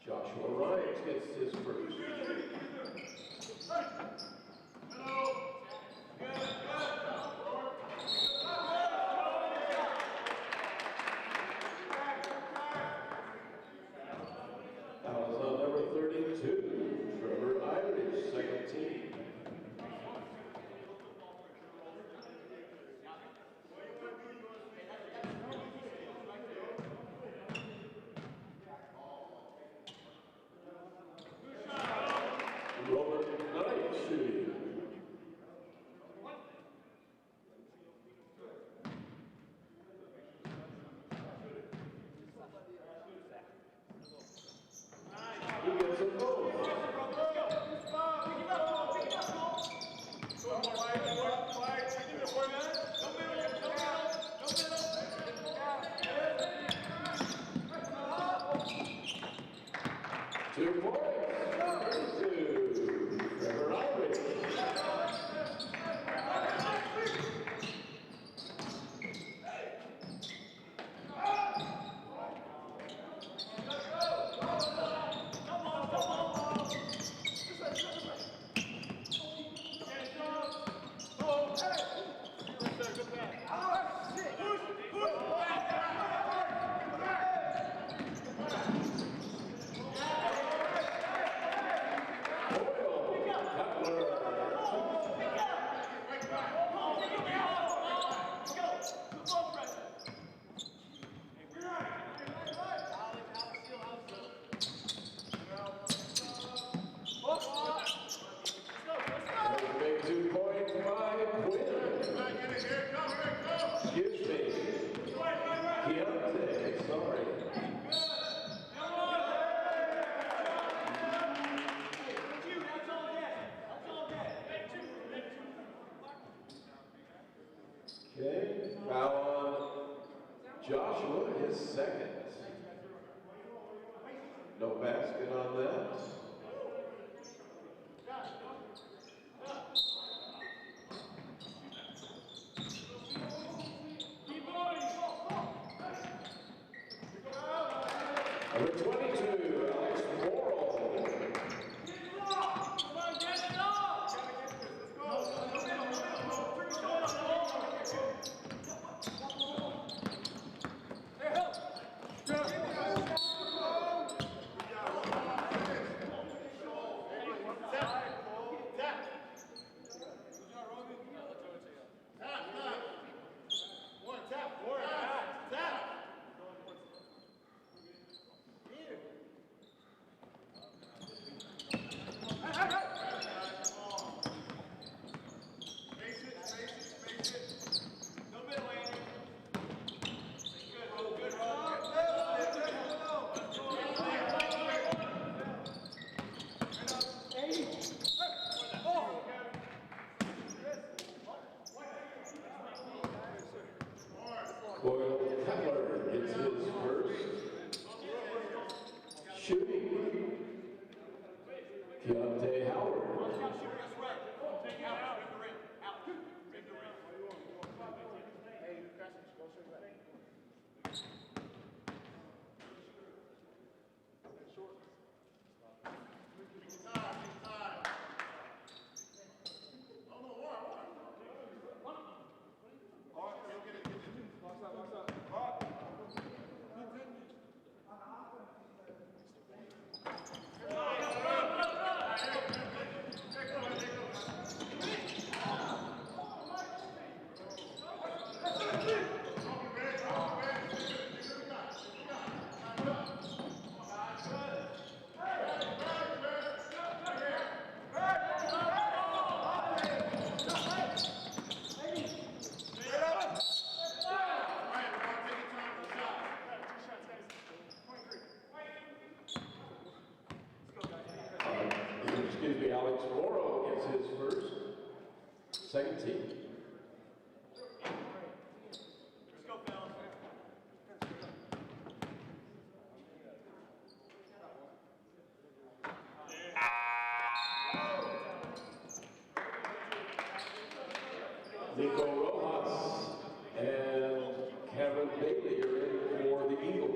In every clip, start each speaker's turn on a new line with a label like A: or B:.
A: Joshua Ryan gets his first. That was on number 32, Trevor Irish, second team. Robert Knight shooting. He gets a goal. Two points. To Trevor Irish. Big 2 points by Quinn. Excuse me. Keontae, sorry. Okay, foul on Joshua, his second. No basket on that. Number 22, Alex Morrill.
B: Come on, get it up! Let's go!
A: Second team.
B: Let's go, fellas.
A: Nico Rojas and Kevin Bailey are in for the Eagles.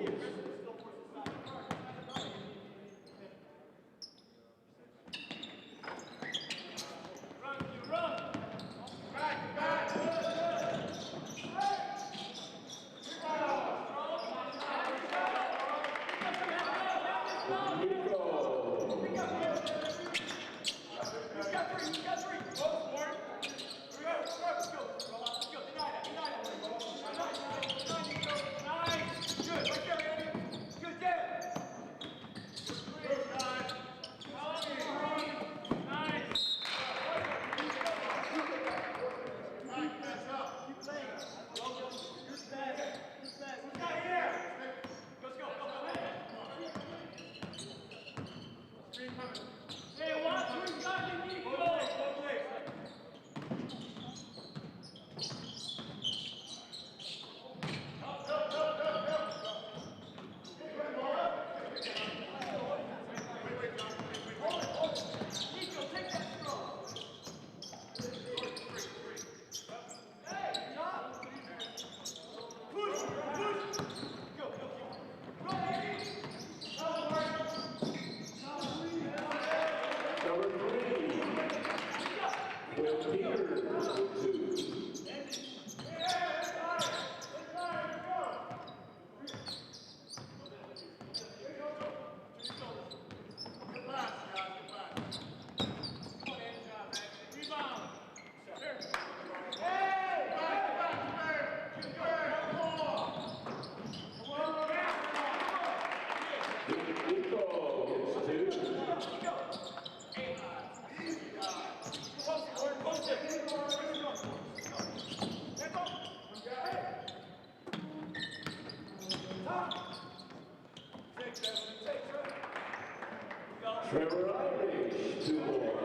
A: Trevor Irish, 2 more.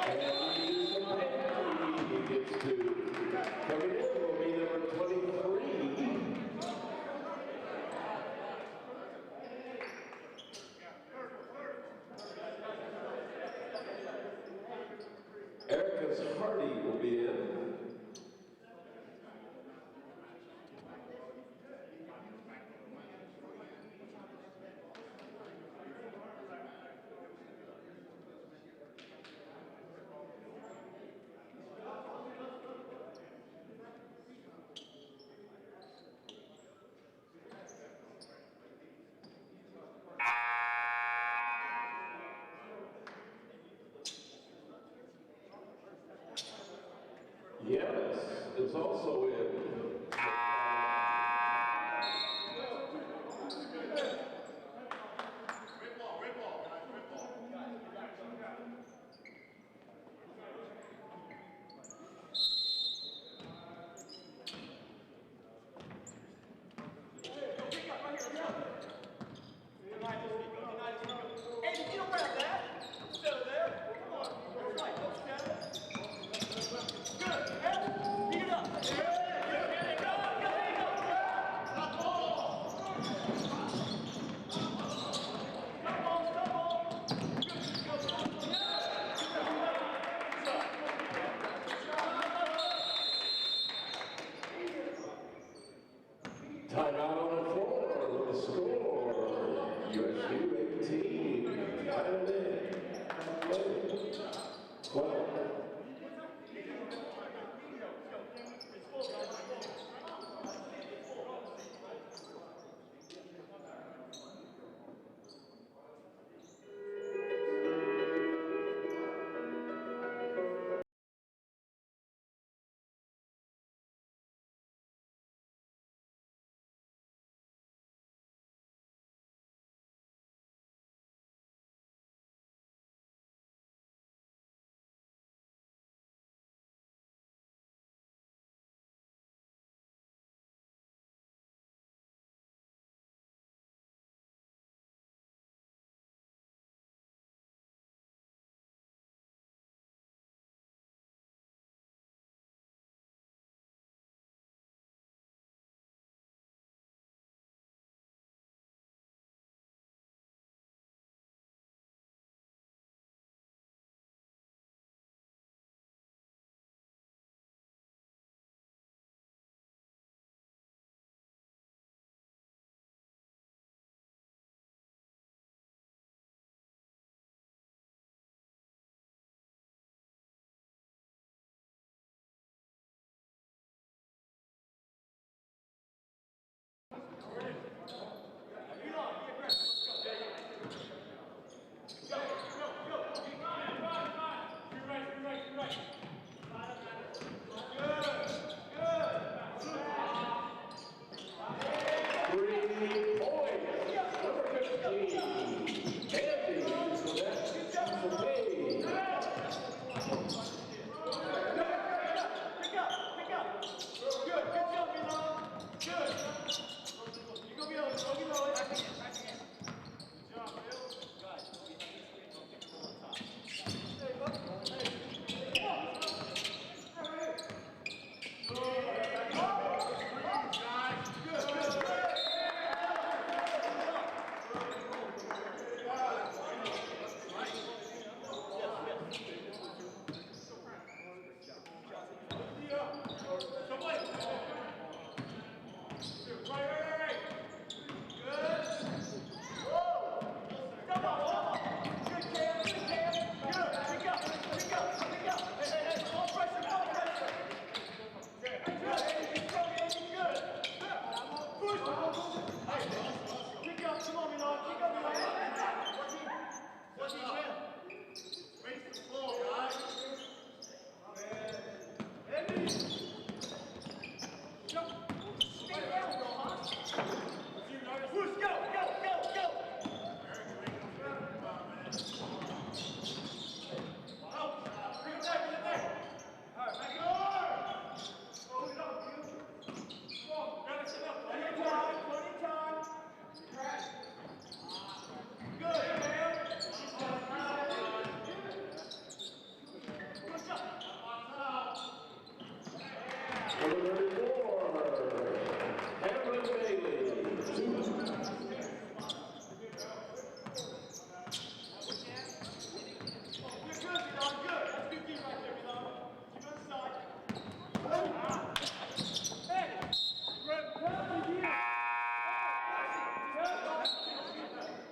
A: And he gets 2. Coming in will be number 23. Erica's Hardy will be in. Number 34, Cameron Bailey, 2.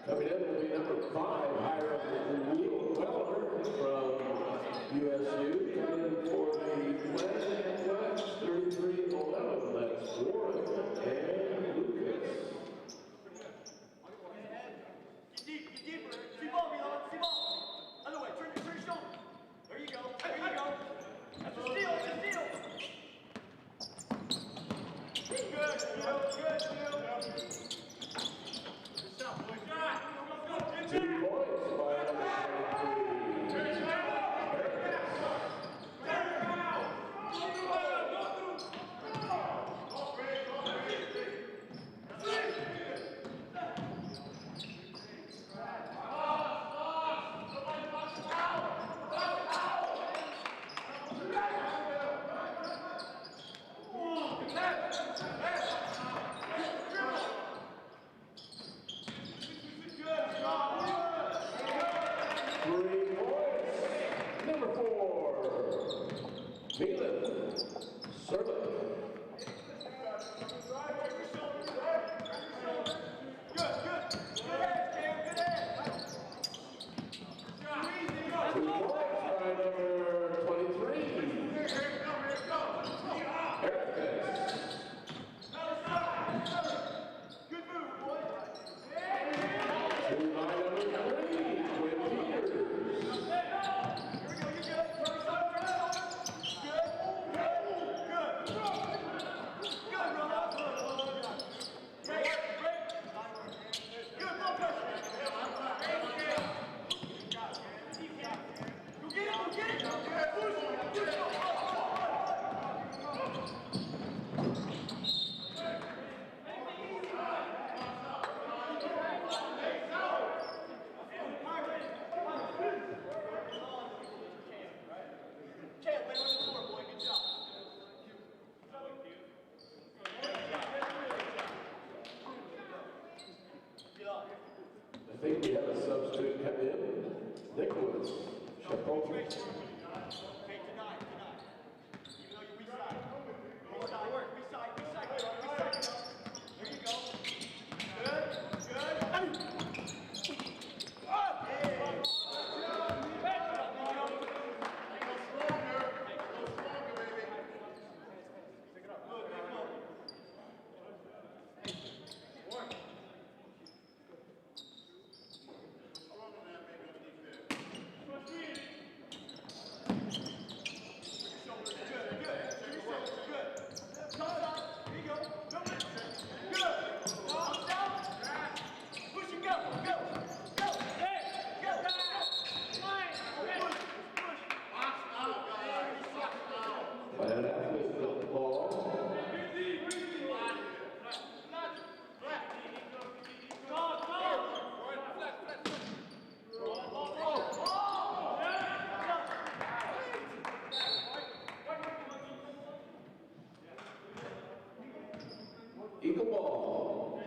A: Coming in will be number 5, higher up the wheel, Weller from USU. Coming in for the flag West, 33-11. That's Warren and Lucas.
B: Get deeper. See ball, Milan. See ball. Other way. Turn your shoulder. There you go. There you go. That's a steal. That's a steal. Good, Steele. Good, Steele. Good shot, boys. Let's go.
A: 2 points by number 23. I think we have a substitute come in. Nicholas Chapeau.
B: Okay, tonight. Even though you reside. Reside. There you go. Good.
A: An athlete football. Eagle ball.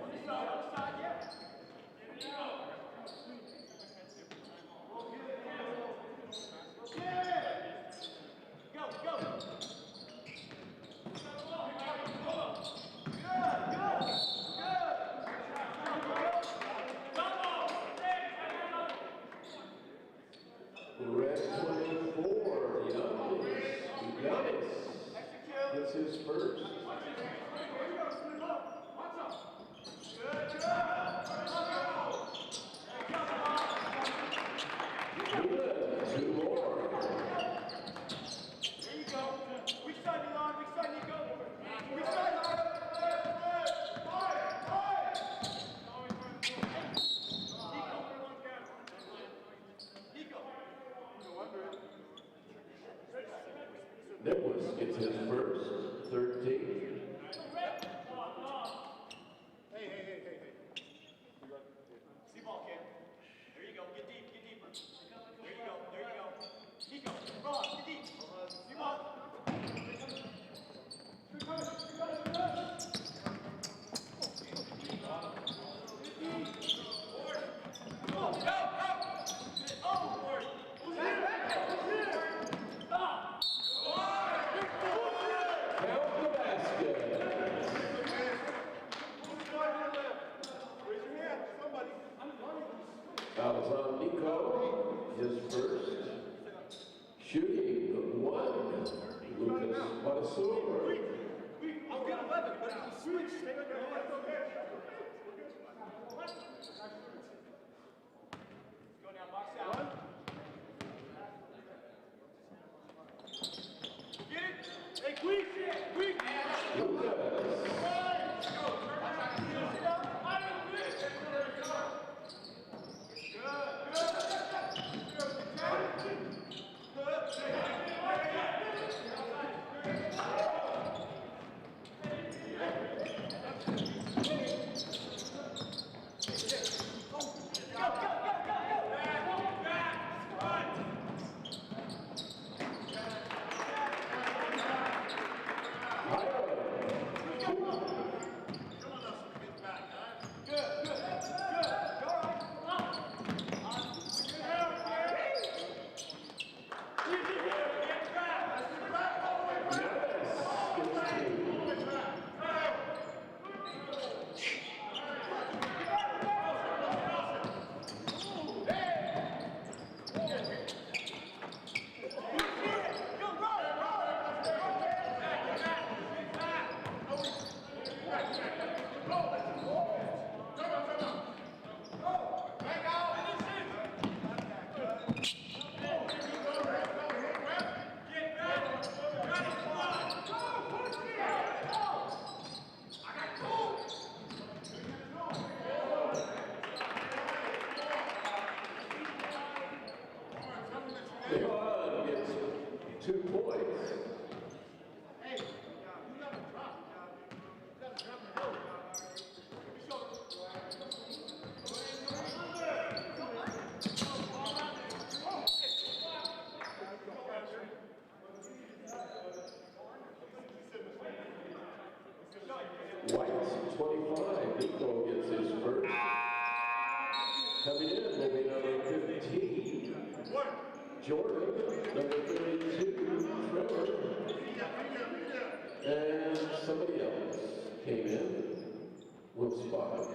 A: Red 24, Giannis. Gets his first. Two more.
B: There you go. Which side, Milan? Which side, Nico? Which side?
A: Nicholas gets his first, 13.
B: Hey. See ball, kid. There you go. Get deeper. There you go. Nico, cross, get deep. See ball.
A: score.
B: I'll get 11, but if you switch, stay on your left. Go now, box out. Get it? Hey, quick!
A: Leon gets 2 points. White's 25. Nico gets his first. Coming in will be number 15. Jordan, number 32, Trevor, and somebody else came in. We'll spot him.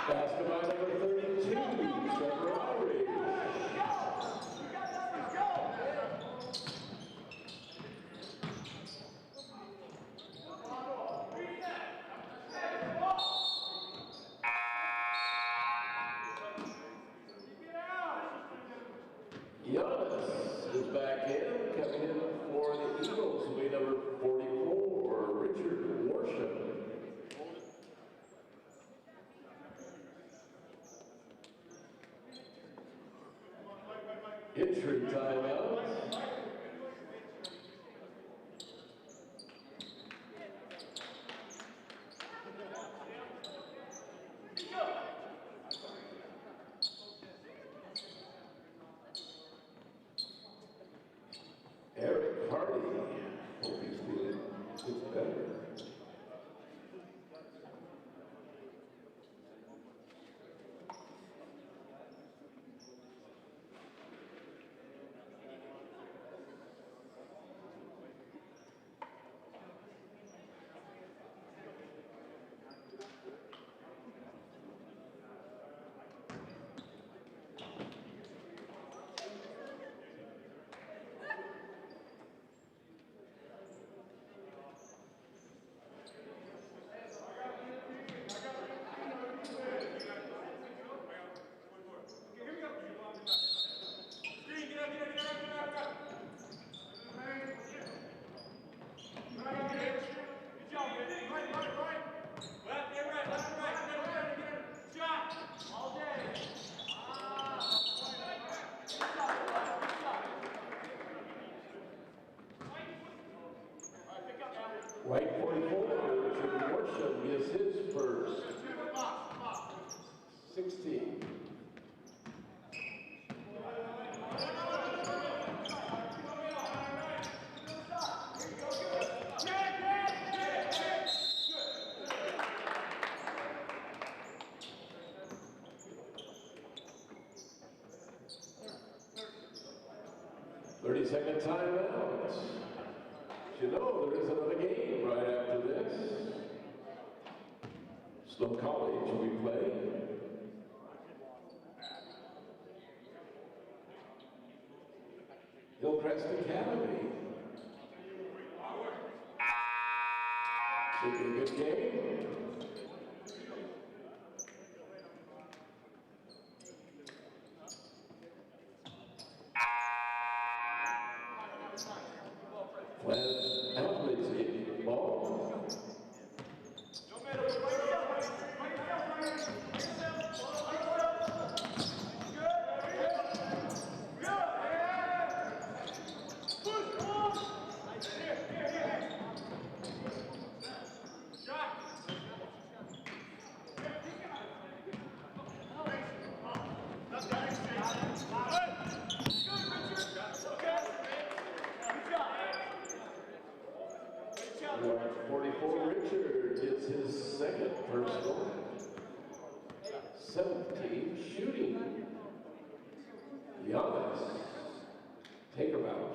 A: Basketball number 32, Trevor Lowry. Giannis is back in, coming in for the Eagles will be number 44, Richard Warsh. 30-second timeout. You know there is another game right after this. Snow College we play. Hillcrest Academy. Should be a good game. When athletes get ball. Number 44, Richard gets his second personal. 17, shooting. Giannis, take him out.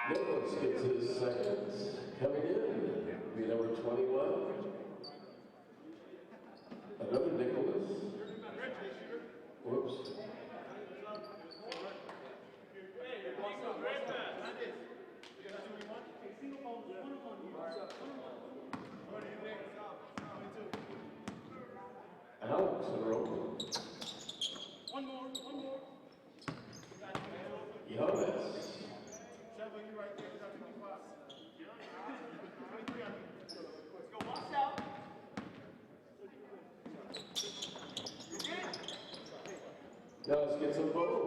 A: Nicholas gets his second. Coming in, be number 21. Another Nicholas. Whoops. Alex in a row.
B: One more.
A: Giannis.
B: Let's go, box out.
A: Now let's get some both.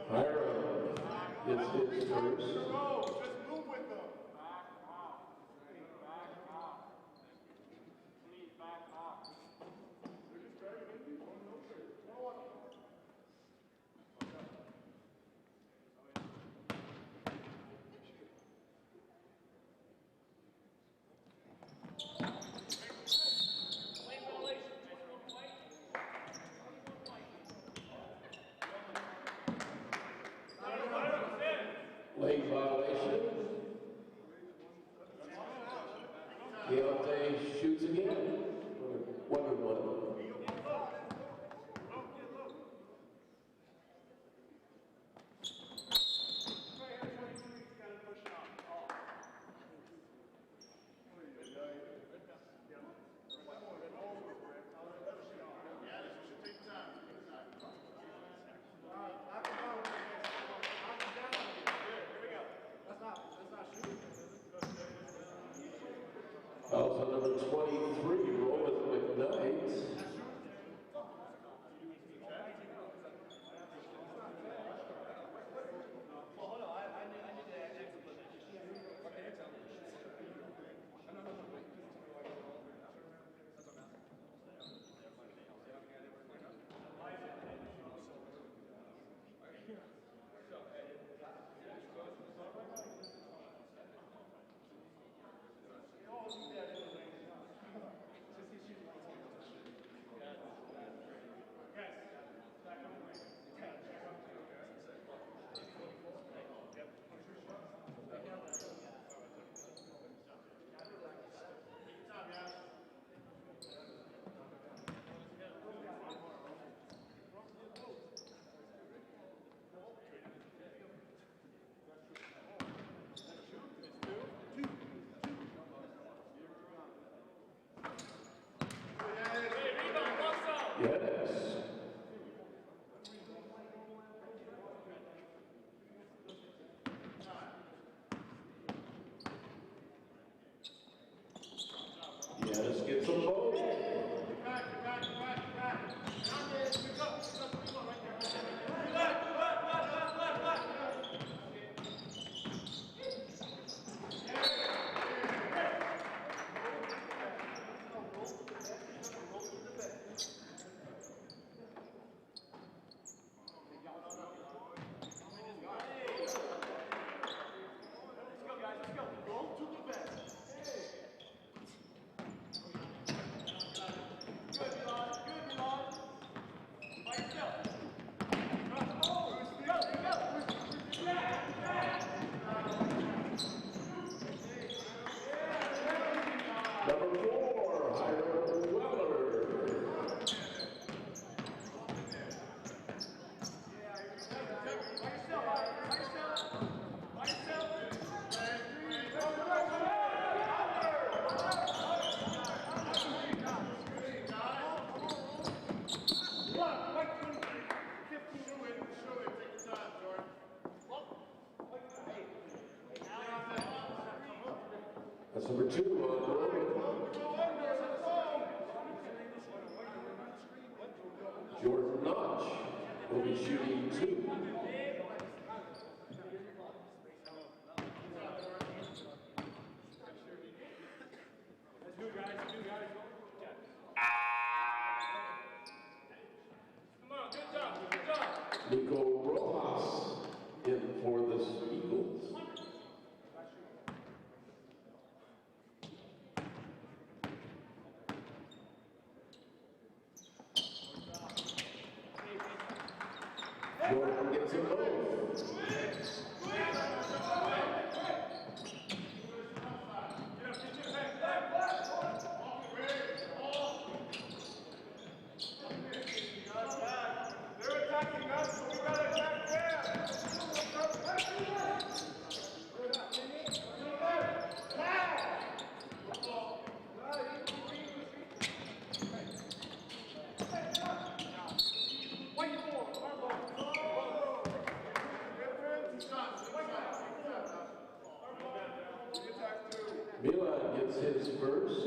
A: Higher Yes. Yes, gets them both. Number 4, Hiram Weller. That's number 2 on Roman. Jordan Notch will be shooting 2. Nico Rojas in for the Eagles. Jordan gets them both. Milan gets his first.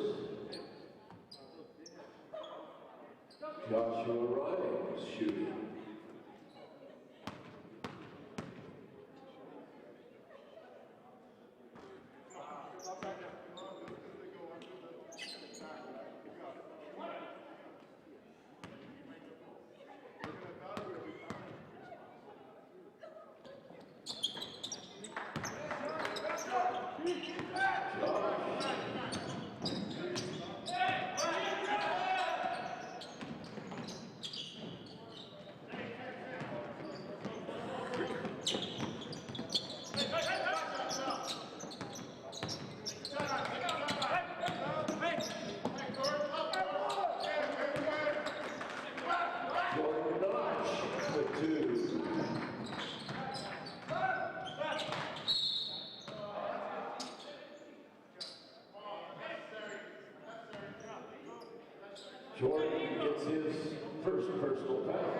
A: Joshua Ryan shooting. Jordan gets his first personal foul.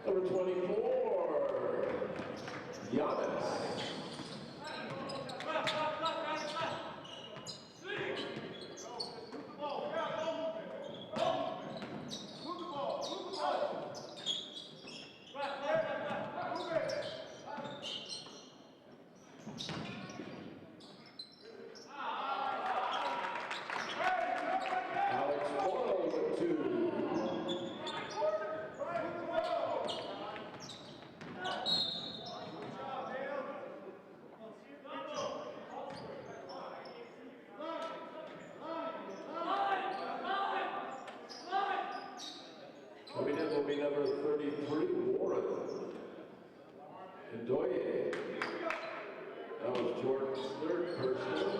A: Number 24, Giannis. Coming in will be number 33, Warren Ndoye. That was Jordan's third personal.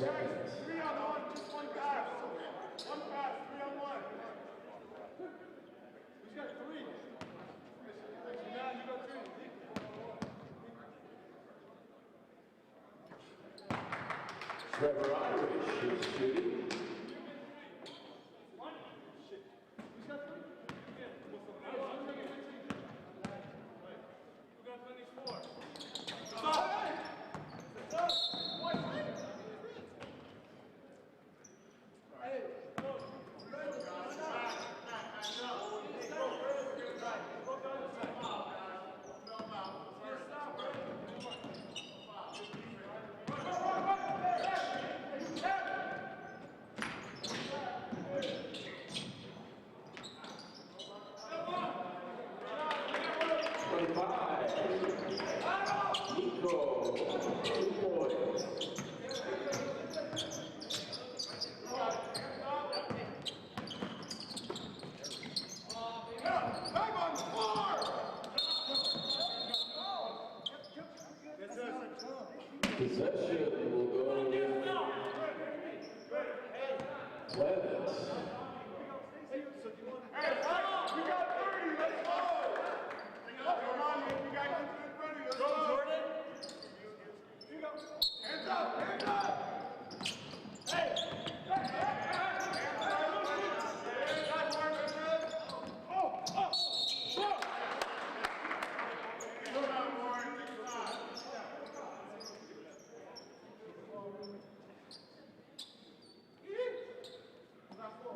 A: seconds.
B: 3-on-1, just one pass. One pass, 3-on-1. Who's got 3? Now you got 3.
A: Trevor Irish is shooting.
B: Who's got 3? Who got 24? Stop!
A: Possession will go with Clemens.
B: Hey, you got 30, let's go! Come on, man, you got to get ready, let's go! Jordan! Hands up, hands up! Hey!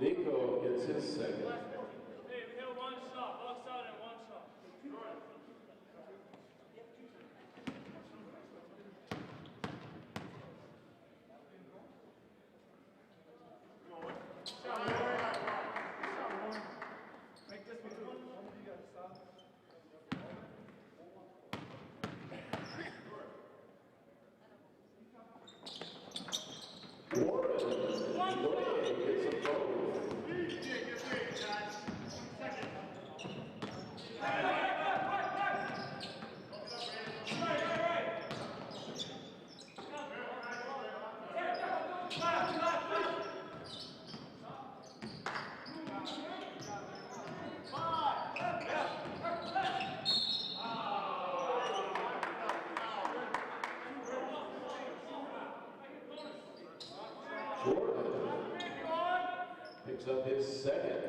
A: Nico gets his second.
B: Hey, we hit one shot, box out and one shot. Make this one. You got to stop.
A: Warren gets a goal. Jordan picks up his second.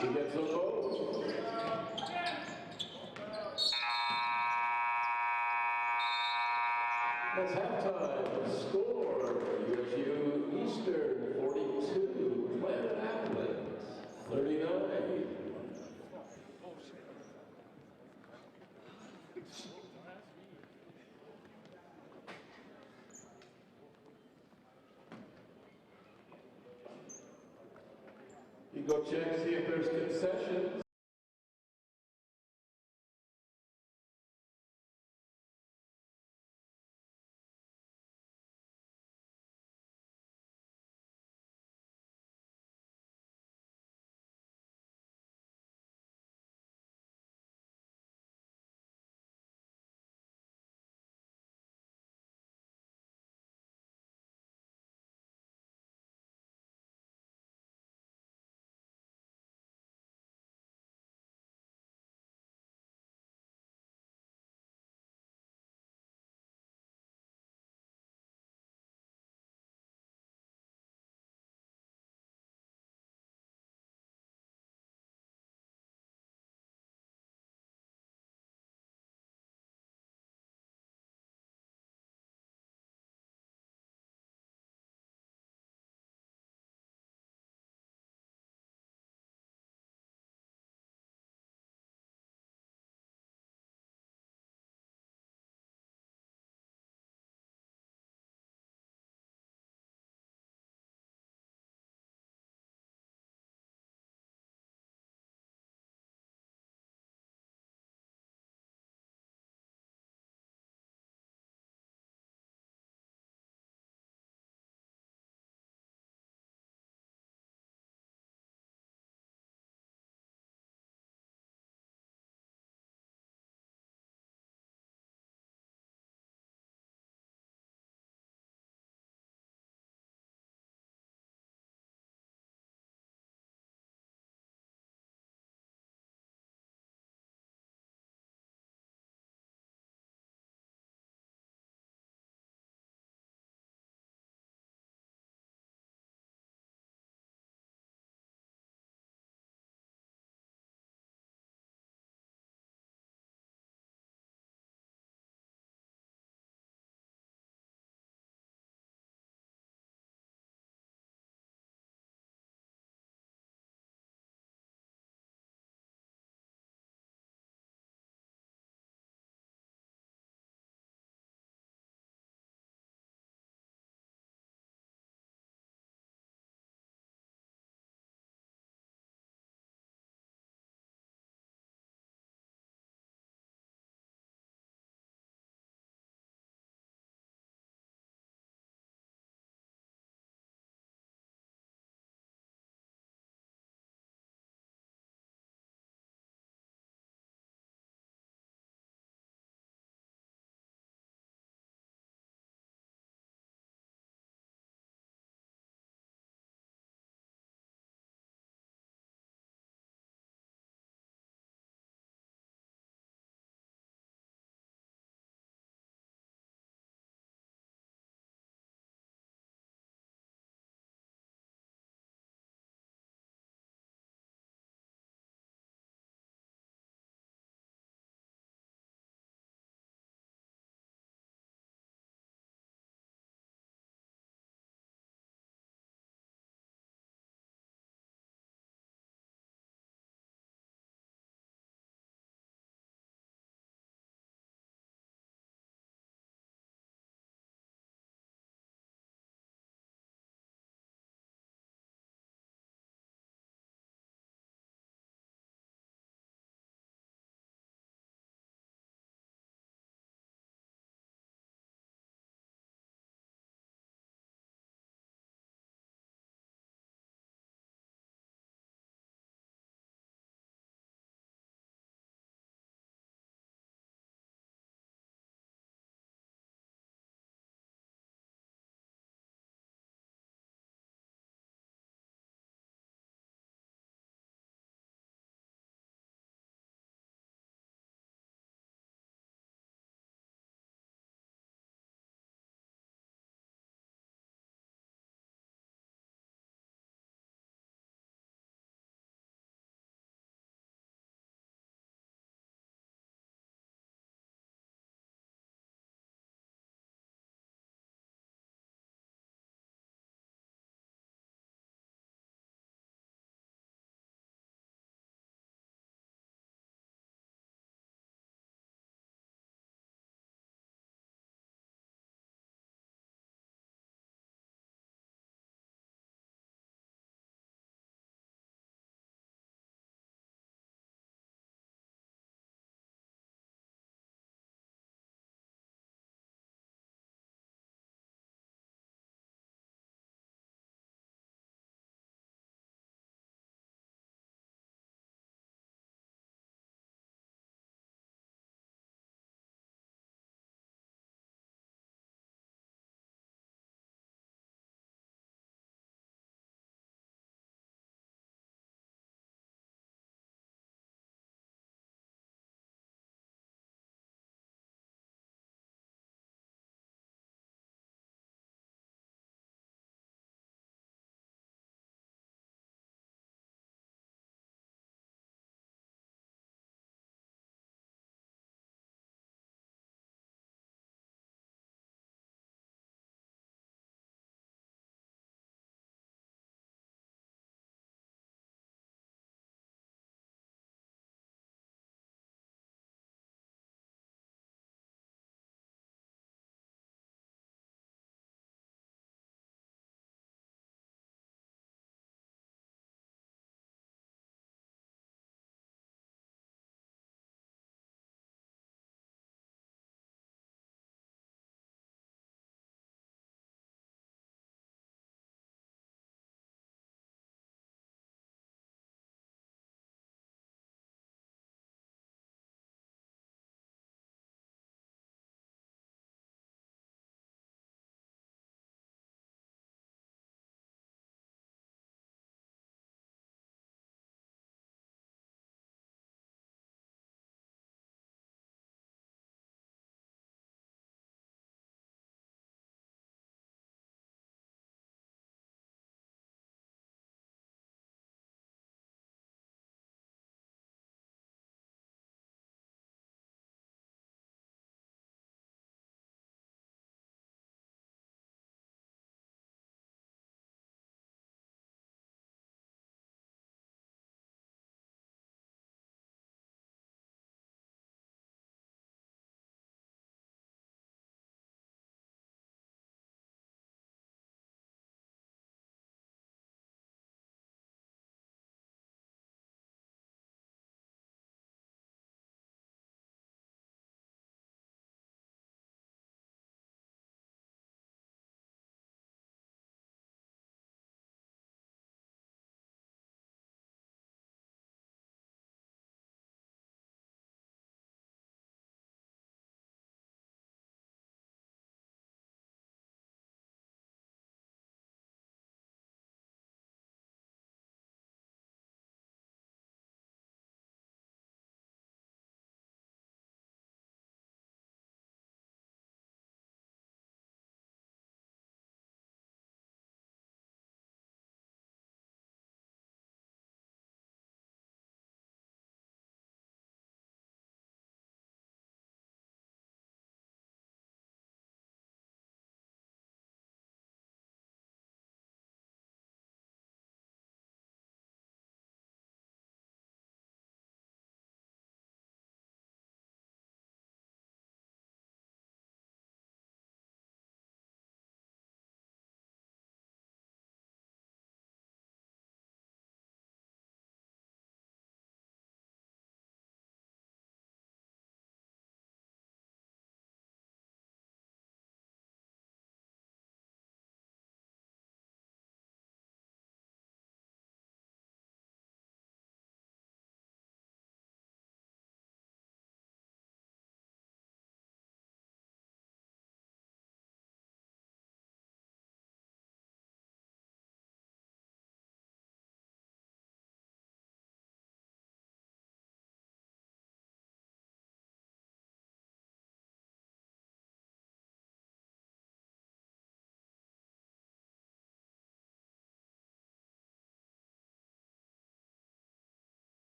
A: He gets a goal. That's halftime. Score, USU Eastern 42, Athlete Athlete 39. You go check, see if there's concessions.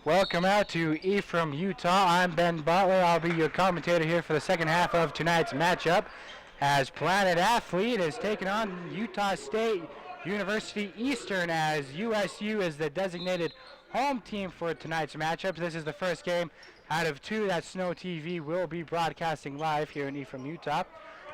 C: Welcome out to E from Utah. I'm Ben Butler. I'll be your commentator here for the second half of tonight's matchup as Planet Athlete is taking on Utah State University Eastern as USU is the designated home team for tonight's matchup. This is the first game out of two that Snow TV will be broadcasting live here in E from Utah.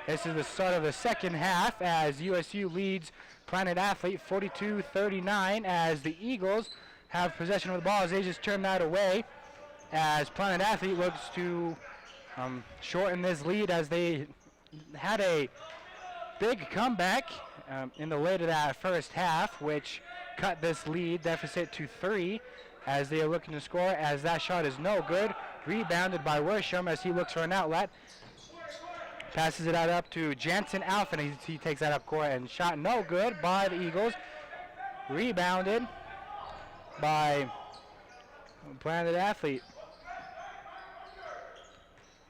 C: This is the start of the second half as USU leads Planet Athlete 42-39 as the Eagles have possession of the ball as they just turn that away as Planet Athlete looks to shorten this lead as they had a big comeback in the late of that first half, which cut this lead deficit to 3 as they are looking to score as that shot is no good. Rebounded by Worsham as he looks for an outlet. Passes it out up to Jansen Alphen. He takes that up court and shot no good by the Eagles. Rebounded by Planet Athlete.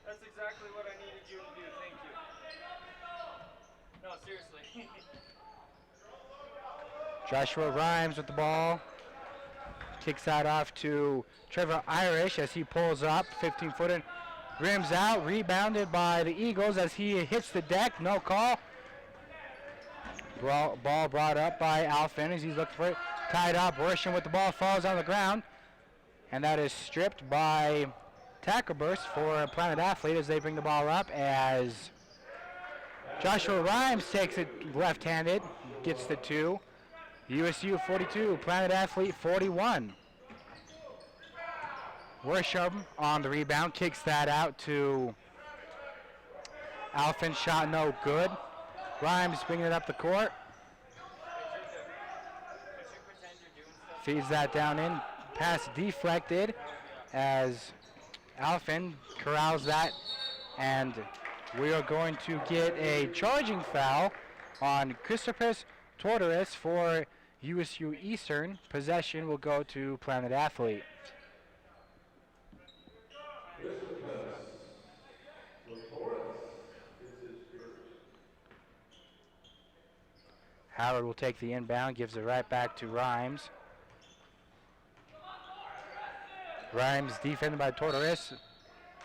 B: That's exactly what I needed you to do. Thank you. No, seriously.
C: Joshua Rhymes with the ball. Kicks that off to Trevor Irish as he pulls up. 15-footer. Rims out. Rebounded by the Eagles as he hits the deck. No call. Ball brought up by Alphen as he's looking for it. Tied up. Worsham with the ball. Falls on the ground. And that is stripped by tackle burst for Planet Athlete as they bring the ball up as Joshua Rhymes takes it left-handed. Gets the 2. USU 42. Planet Athlete 41. Worsham on the rebound, kicks that out to Alphen, shot no good. Rhymes bringing it up the court. Feeds that down in, pass deflected as Alphen corrals that, and we are going to get a charging foul on Christopher Tortoris for USU Eastern. Possession will go to Planet Athlete. Howard will take the inbound, gives it right back to Rhymes. Rhymes defended by Tortoris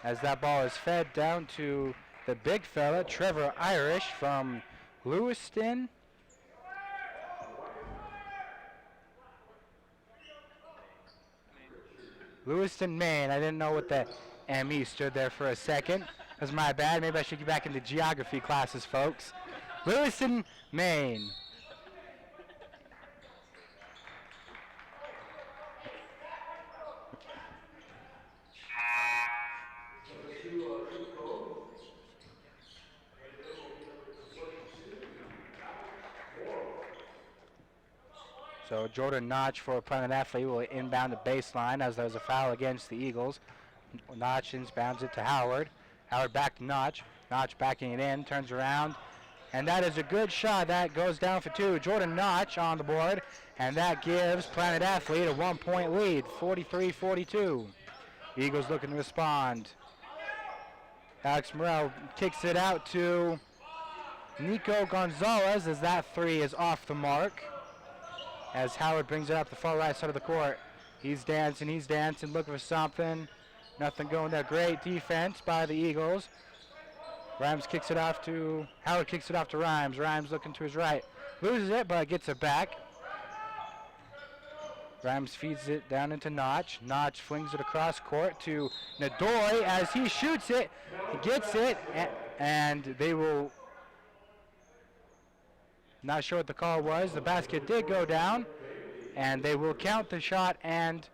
C: as that ball is fed down to the big fella, Trevor Irish from Lewiston. Lewiston, Maine. I didn't know what the ME stood there for a second. That's my bad. Maybe I should get back into geography classes, folks. Lewiston, Maine. So Jordan Notch for Planet Athlete will inbound the baseline as there's a foul against the Eagles. Notch inbounds it to Howard. Howard back to Notch. Notch backing it in, turns around. And that is a good shot. That goes down for 2. Jordan Notch on the board. And that gives Planet Athlete a 1-point lead, 43-42. Eagles looking to respond. Alex Morrell kicks it out to Nico Gonzalez as that 3 is off the mark. As Howard brings it up the far right side of the court. He's dancing, looking for something. Nothing going there. Great defense by the Eagles. Howard kicks it off to Rhymes. Rhymes looking to his right. Loses it, but gets it back. Rhymes feeds it down into Notch. Notch flings it across court to Nadoy as he shoots it. He gets it, and they will... Not sure what the call was. The basket did go down, and they will count the shot, and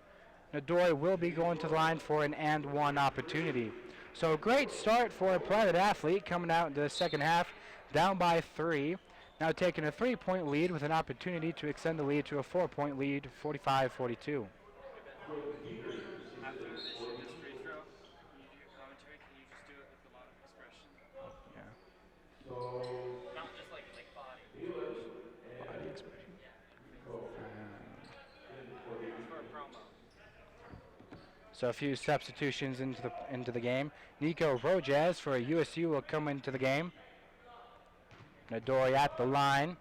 C: Nadoy will be going to the line for an and-one opportunity. So great start for a Planet Athlete coming out into the second half, down by 3. Now taking a 3-point lead with an opportunity to extend the lead to a 4-point lead, 45-42. So a few substitutions into the game. Nico Rojas for USU will come into the game. Nadoy at the line.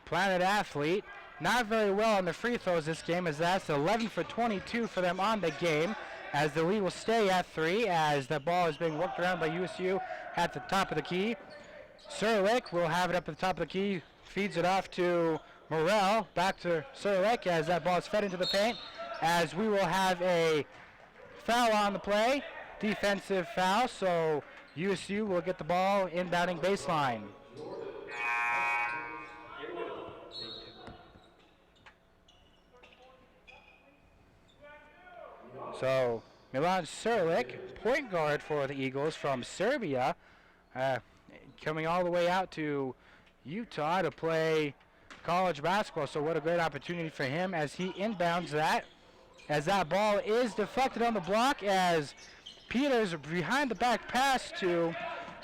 C: Planet Athlete not very well on the free throws this game, as that's 11 for 22 for them on the game, as the lead will stay at 3 as the ball is being worked around by USU at the top of the key. Serlick will have it up at the top of the key, feeds it off to Morrell, back to Serlick as that ball is fed into the paint, as we will have a foul on the play, defensive foul, so USU will get the ball inbounding baseline. So Milan Serlick, point guard for the Eagles from Serbia, coming all the way out to Utah to play college basketball. So what a great opportunity for him as he inbounds that. As that ball is deflected on the block, as Peters behind the back pass to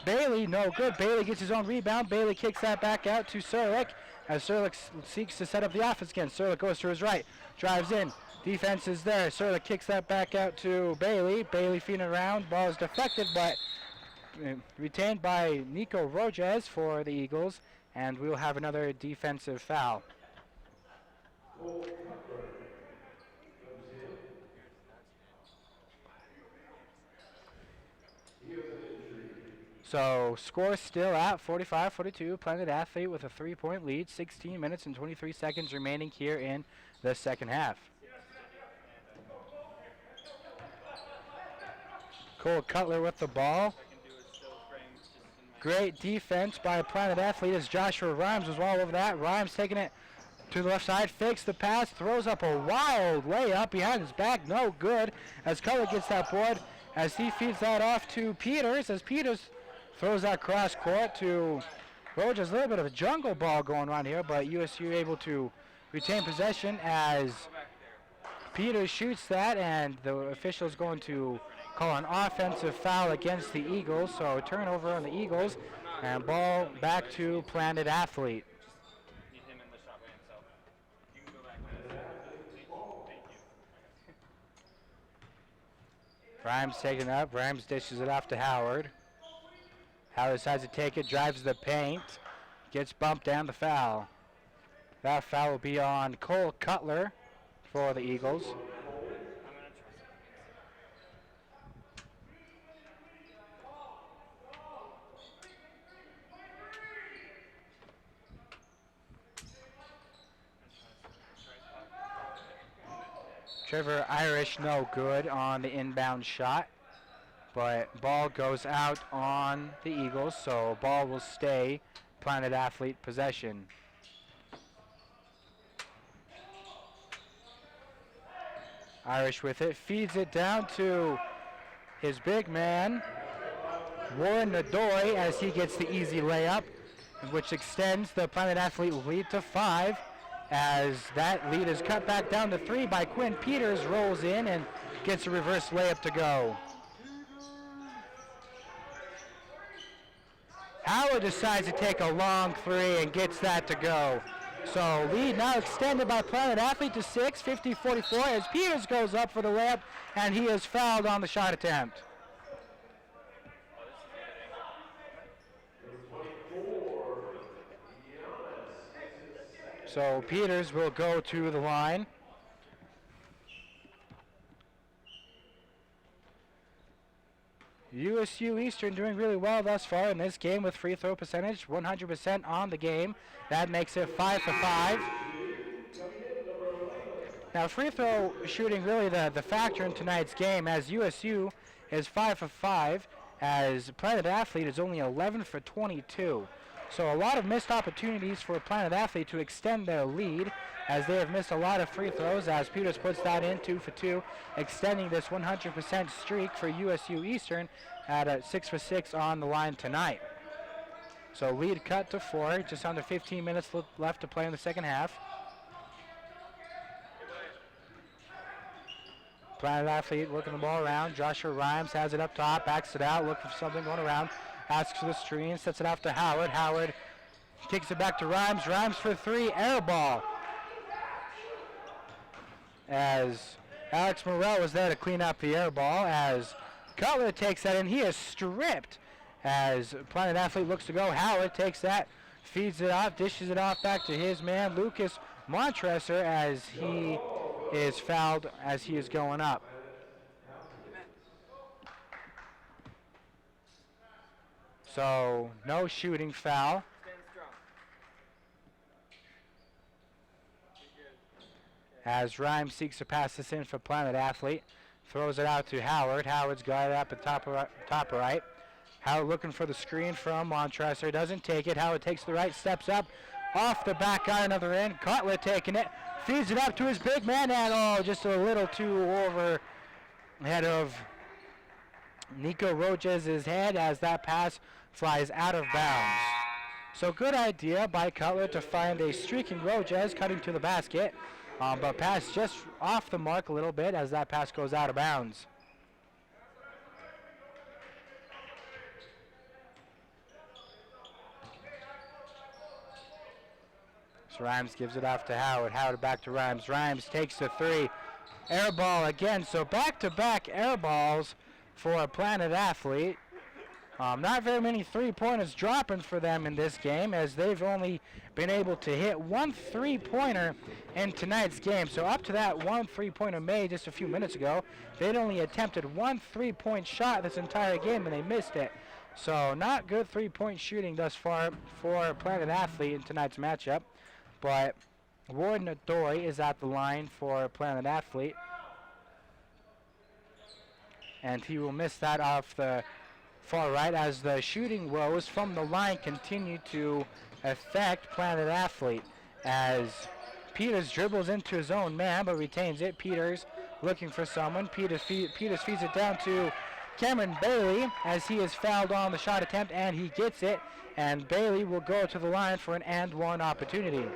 C: Bailey, no good. Bailey gets his own rebound. Bailey kicks that back out to Serlick as Serlick seeks to set up the offense again. Serlick goes to his right, drives in. Defense is there. Serlick kicks that back out to Bailey. Bailey feeding around. Ball is deflected, but retained by Nico Rojas for the Eagles, and we'll have another defensive foul. So score still at 45-42. Planet Athlete with a 3-point lead. 16 minutes and 23 seconds remaining here in the second half. Cole Cutler with the ball. Great defense by Planet Athlete as Joshua Rhymes was all over that. Rhymes taking it to the left side, fakes the pass, throws up a wild layup behind his back, no good, as Cutler gets that board, as he feeds that off to Peters, as Peters throws that cross court to Rojas. A little bit of a jungle ball going on here, but USU able to retain possession as Peters shoots that, and the official's going to call an offensive foul against the Eagles, so turnover on the Eagles, and ball back to Planet Athlete. Rhymes taking it up. Rhymes dishes it off to Howard. Howard decides to take it, drives the paint, gets bumped down the foul. That foul will be on Cole Cutler for the Eagles. Trevor Irish no good on the inbound shot, but ball goes out on the Eagles, so ball will stay Planet Athlete possession. Irish with it, feeds it down to his big man, Warren Nadoy, as he gets the easy layup, which extends the Planet Athlete lead to 5. As that lead is cut back down to 3 by Quinn Peters, rolls in and gets a reverse layup to go. Howard decides to take a long 3 and gets that to go. So lead now extended by Planet Athlete to 6, 50-44, as Peters goes up for the layup, and he is fouled on the shot attempt. So Peters will go to the line. USU Eastern doing really well thus far in this game with free throw percentage, 100% on the game. That makes it 5 for 5. Now free throw shooting really the factor in tonight's game, as USU is 5 for 5, as Planet Athlete is only 11 for 22. So a lot of missed opportunities for Planet Athlete to extend their lead, as they have missed a lot of free throws, as Peters puts that in 2 for 2, extending this 100% streak for USU Eastern at 6 for 6 on the line tonight. So lead cut to 4, just under 15 minutes left to play in the second half. Planet Athlete working the ball around. Joshua Rhymes has it up top, backs it out, looking for something going around. Asks for the screen, sets it off to Howard. Howard kicks it back to Rhymes. Rhymes for 3, air ball. As Alex Morrell was there to clean up the air ball, as Cutler takes that in. He is stripped as Planet Athlete looks to go. Howard takes that, feeds it off, dishes it off back to his man, Lucas Montresor as he is fouled as he is going up. So no shooting foul. As Rhymes seeks to pass this in for Planet Athlete. Throws it out to Howard. Howard's got it up at top right. Howard looking for the screen from Montresor. Doesn't take it. Howard takes the right, steps up. Off the back iron of the end. Cutler taking it. Feeds it up to his big man. And just a little too over head of Nico Rojas' head as that pass flies out of bounds. So good idea by Cutler to find a streaking Rojas cutting to the basket. But pass just off the mark a little bit as that pass goes out of bounds. So Rhymes gives it off to Howard. Howard back to Rhymes. Rhymes takes the three. Air ball again. So back-to-back air balls for a Planet Athlete. Not very many three-pointers dropping for them in this game as they've only been able to hit one three-pointer in tonight's game. So up to that one three-pointer made just a few minutes ago, they'd only attempted one three-point shot this entire game and they missed it. So not good three-point shooting thus far for Planet Athlete in tonight's matchup. But Warden Adori is at the line for Planet Athlete. And he will miss that off the far right as the shooting woes from the line continue to affect Planet Athlete. As Peters dribbles into his own man but retains it. Peters looking for someone. Peters feeds it down to Cameron Bailey as he is fouled on the shot attempt and he gets it. And Bailey will go to the line for an and one opportunity.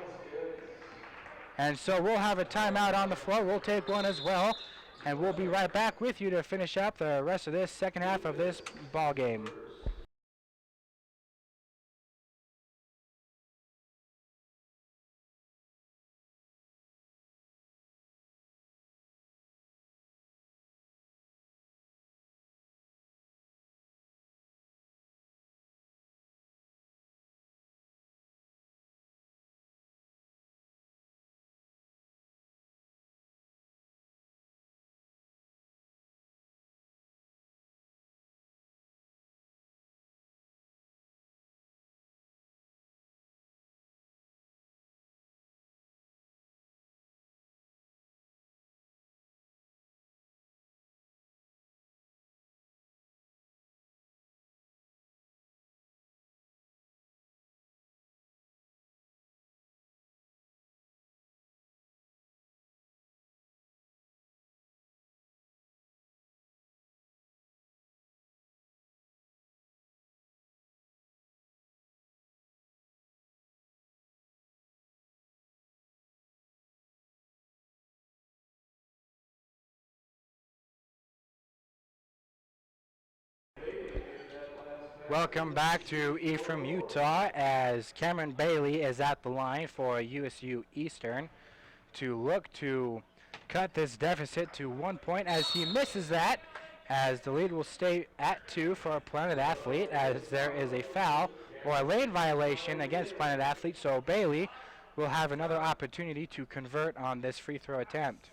C: And so we'll have a timeout on the floor. We'll take one as well. And we'll be right back with you to finish up the rest of this second half of this ball game. Welcome back to E from Utah as Cameron Bailey is at the line for USU Eastern to look to cut this deficit to 1 point as he misses that, as the lead will stay at 2 for Planet Athlete as there is a foul or a lane violation against Planet Athlete, so Bailey will have another opportunity to convert on this free throw attempt.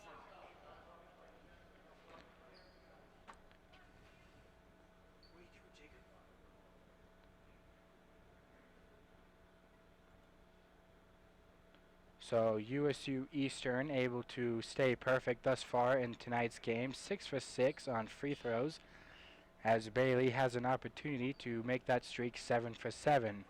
C: So USU Eastern able to stay perfect thus far in tonight's game, 6 for 6 on free throws, as Bailey has an opportunity to make that streak 7 for 7.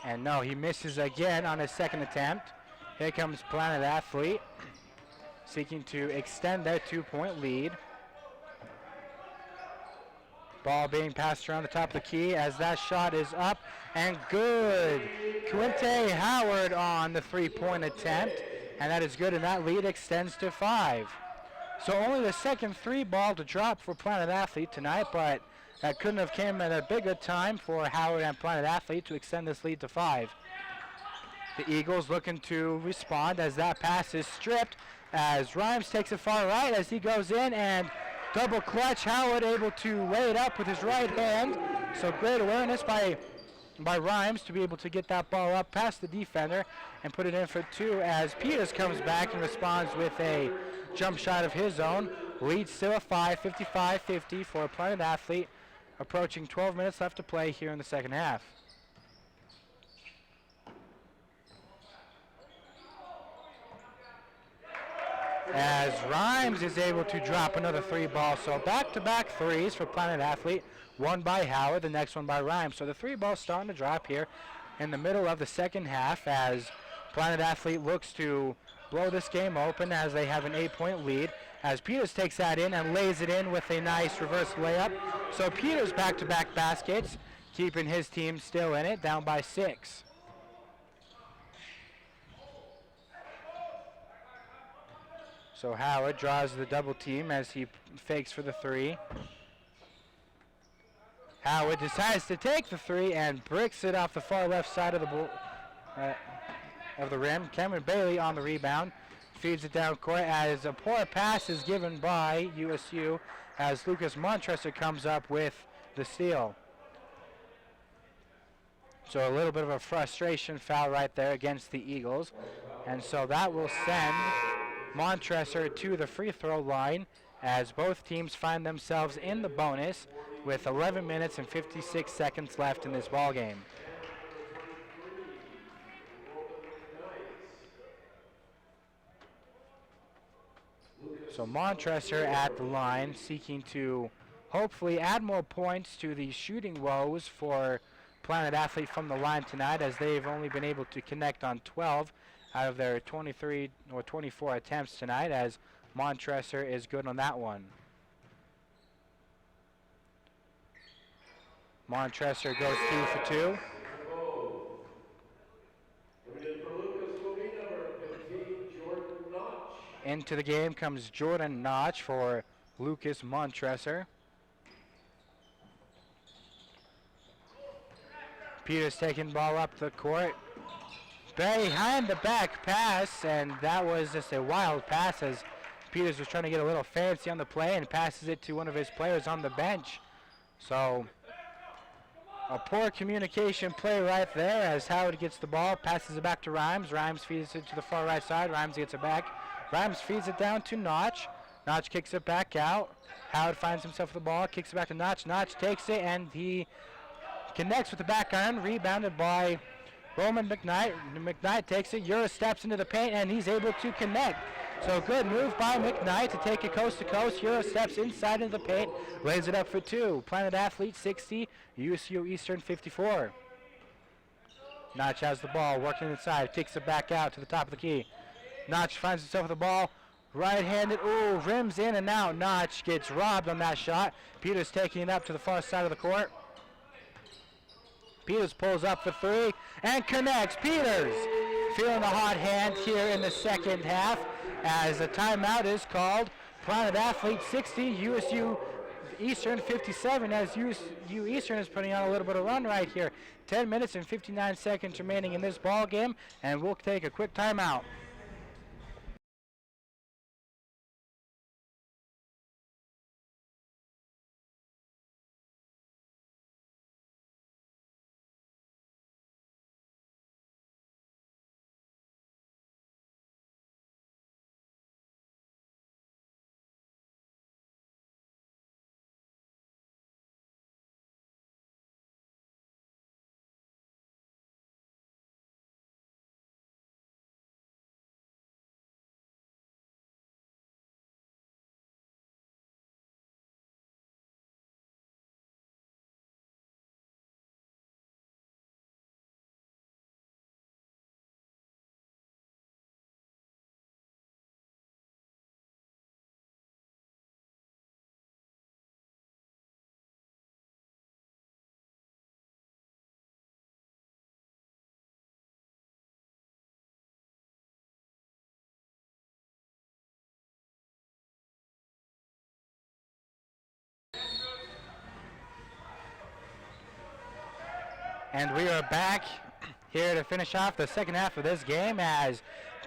C: And no, he misses again on his second attempt. Here comes Planet Athlete, seeking to extend their 2-point lead. Ball being passed around the top of the key as that shot is up and good. Quinte Howard on the 3-point attempt, and that is good, and that lead extends to 5. So only the second 3 ball to drop for Planet Athlete tonight, but that couldn't have came at a bigger time for Howard and Planet Athlete to extend this lead to 5. The Eagles looking to respond as that pass is stripped as Rhymes takes it far right as he goes in and double clutch. Howard able to lay it up with his right hand. So great awareness by Rhymes to be able to get that ball up past the defender and put it in for two as Peters comes back and responds with a jump shot of his own. Lead still at 5, 55-50 for Planet Athlete. Approaching 12 minutes left to play here in the second half. As Rhymes is able to drop another three ball. So back-to-back threes for Planet Athlete. One by Howard, the next one by Rhymes. So the three ball's starting to drop here in the middle of the second half as Planet Athlete looks to blow this game open as they have an 8-point lead. As Peters takes that in and lays it in with a nice reverse layup. So Peters back-to-back baskets, keeping his team still in it, down by 6. So Howard draws the double team as he fakes for the three. Howard decides to take the three and bricks it off the far left side of the rim. Cameron Bailey on the rebound. Feeds it down court as a poor pass is given by USU as Lucas Montresor comes up with the steal. So a little bit of a frustration foul right there against the Eagles. And so that will send Montresor to the free throw line as both teams find themselves in the bonus with 11 minutes and 56 seconds left in this ball game. So Montresor at the line, seeking to hopefully add more points to the shooting woes for Planet Athlete from the line tonight, as they've only been able to connect on 12 out of their 23 or 24 attempts tonight, as Montresor is good on that one. Montresor goes 2 for 2. Into the game comes Jordan Notch for Lucas Montresor. Peters taking ball up the court. Behind the back pass, and that was just a wild pass as Peters was trying to get a little fancy on the play and passes it to one of his players on the bench. So a poor communication play right there as Howard gets the ball, passes it back to Rhymes. Rhymes feeds it to the far right side. Rhymes gets it back. Rhymes feeds it down to Notch. Notch kicks it back out. Howard finds himself with the ball, kicks it back to Notch. Notch takes it and he connects with the back iron, rebounded by Roman McKnight. McKnight takes it. Ura steps into the paint and he's able to connect. So good move by McKnight to take it coast to coast. Ura steps inside into the paint, lays it up for 2. Planet Athlete 60, USU Eastern 54. Notch has the ball, working inside, kicks it back out to the top of the key. Notch finds himself with the ball, right-handed, ooh, rims in and out. Notch gets robbed on that shot. Peters taking it up to the far side of the court. Peters pulls up for 3 and connects. Peters feeling the hot hand here in the second half as a timeout is called. Planet Athlete 60, USU Eastern 57, as USU Eastern is putting on a little bit of run right here. 10 minutes and 59 seconds remaining in this ball game, and we'll take a quick timeout. And we are back here to finish off the second half of this game as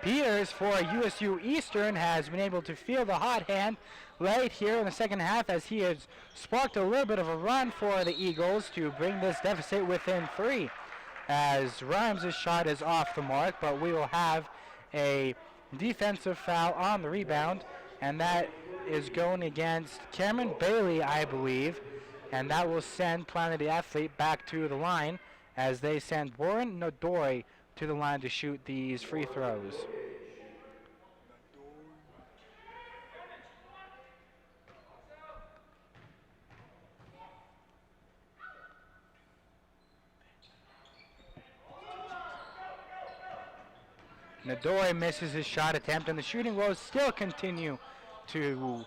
C: Peters for USU Eastern has been able to feel the hot hand late here in the second half as he has sparked a little bit of a run for the Eagles to bring this deficit within 3. As Rhymes' shot is off the mark, but we will have a defensive foul on the rebound, and that is going against Cameron Bailey, I believe, and that will send Planet Athlete back to the line as they send Warren Nodori to the line to shoot these free throws. Nodori misses his shot attempt, and the shooting woes still continue to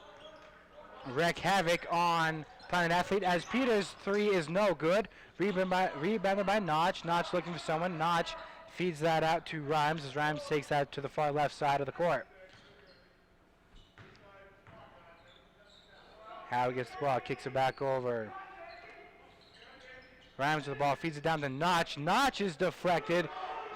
C: wreak havoc on Planet Athlete as Peters' 3 is no good. Rebounded by Notch. Notch looking for someone. Notch feeds that out to Rhymes as Rhymes takes that to the far left side of the court. Howard gets the ball, kicks it back over. Rhymes with the ball, feeds it down to Notch. Notch is deflected.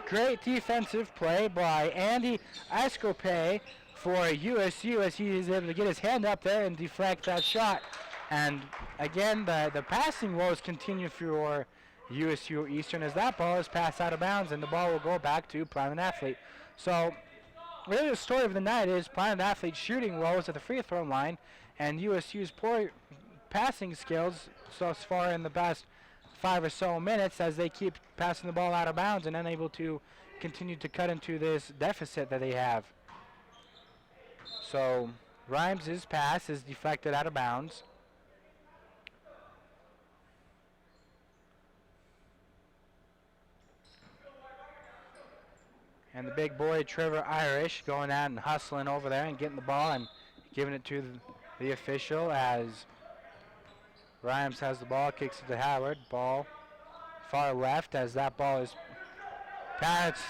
C: Great defensive play by Andy Escope for USU as he is able to get his hand up there and deflect that shot. And again, the passing woes continue for USU Eastern as that ball is passed out of bounds and the ball will go back to Planet Athlete. So really the story of the night is Planet Athlete shooting woes at the free throw line and USU's poor passing skills so far in the past 5 or so minutes as they keep passing the ball out of bounds and unable to continue to cut into this deficit that they have. So Rhymes' pass is deflected out of bounds. And the big boy Trevor Irish going out and hustling over there and getting the ball and giving it to the official as Rhymes has the ball, kicks it to Howard. Ball far left as that ball is passed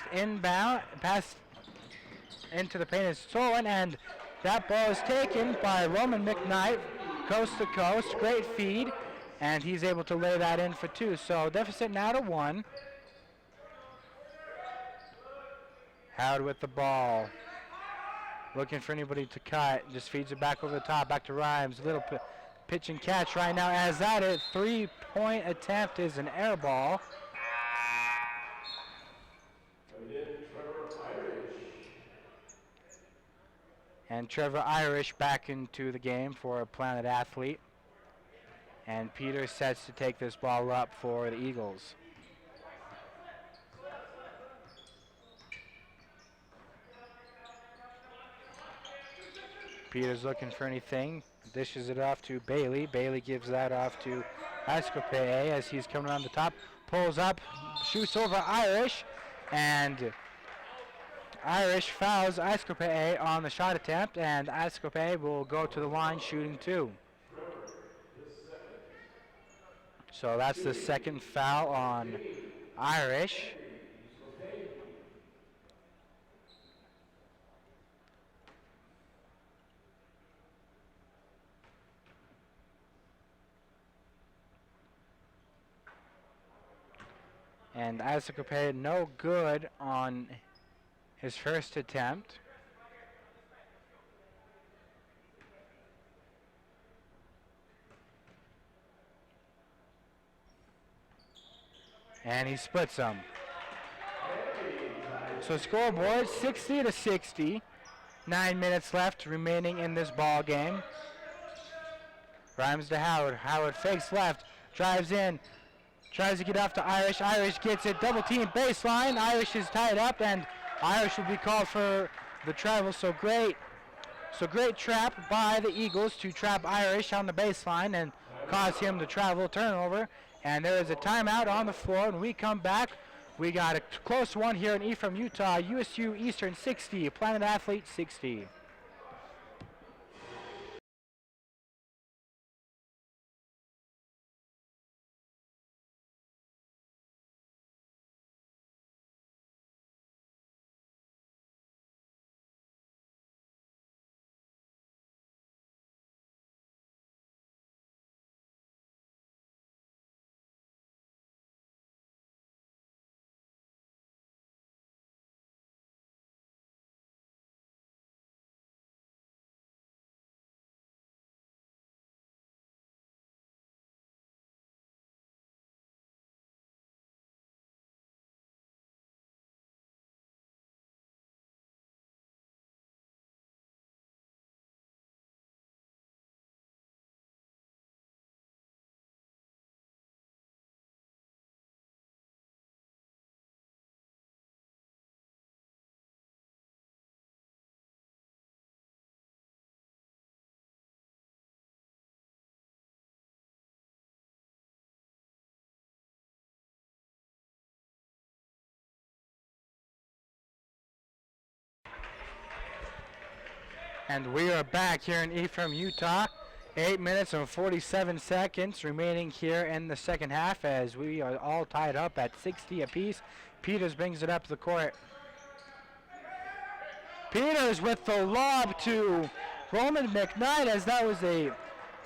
C: into the paint is stolen, and that ball is taken by Roman McKnight, coast to coast. Great feed, and he's able to lay that in for 2. So deficit now to 1. Howard with the ball, looking for anybody to cut. Just feeds it back over the top, back to Rhymes. Little pitch and catch right now as that 3-point attempt is an air ball. And Trevor Irish back into the game for Planet Athlete. And Peter sets to take this ball up for the Eagles. Peter's looking for anything. Dishes it off to Bailey. Bailey gives that off to Escope as he's coming around the top. Pulls up, shoots over Irish, and Irish fouls Escope on the shot attempt, and Escope will go to the line shooting 2. So that's the second foul on Irish. And Escope no good on his first attempt. And he splits them. So scoreboard 60-60. 9 minutes left remaining in this ball game. Rhymes to Howard. Howard fakes left, drives in, tries to get off to Irish. Irish gets it, double team baseline. Irish is tied up, and Irish will be called for the travel. So great trap by the Eagles to trap Irish on the baseline and cause him to travel. Turnover, and there is a timeout on the floor. When we come back, we got a close one here in Ephraim, Utah. USU Eastern 60, Planet Athlete 60. And we are back here in Ephraim, Utah. 8 minutes and 47 seconds remaining here in the second half as we are all tied up at 60 apiece. Peters brings it up to the court. Peters with the lob to Roman McKnight, as that was a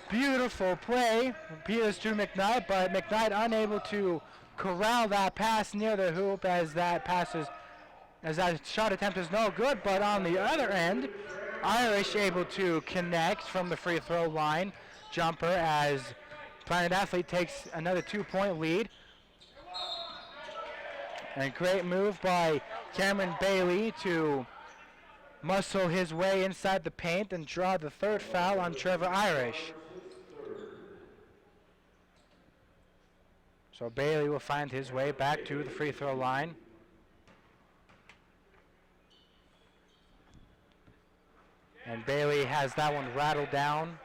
C: beautiful play. Peters to McKnight, but McKnight unable to corral that pass near the hoop as that shot attempt is no good. But on the other end, Irish able to connect from the free throw line jumper as Planet Athlete takes another 2-point lead. And great move by Cameron Bailey to muscle his way inside the paint and draw the third foul on Trevor Irish. So Bailey will find his way back to the free throw line. And Bailey has that one rattled down.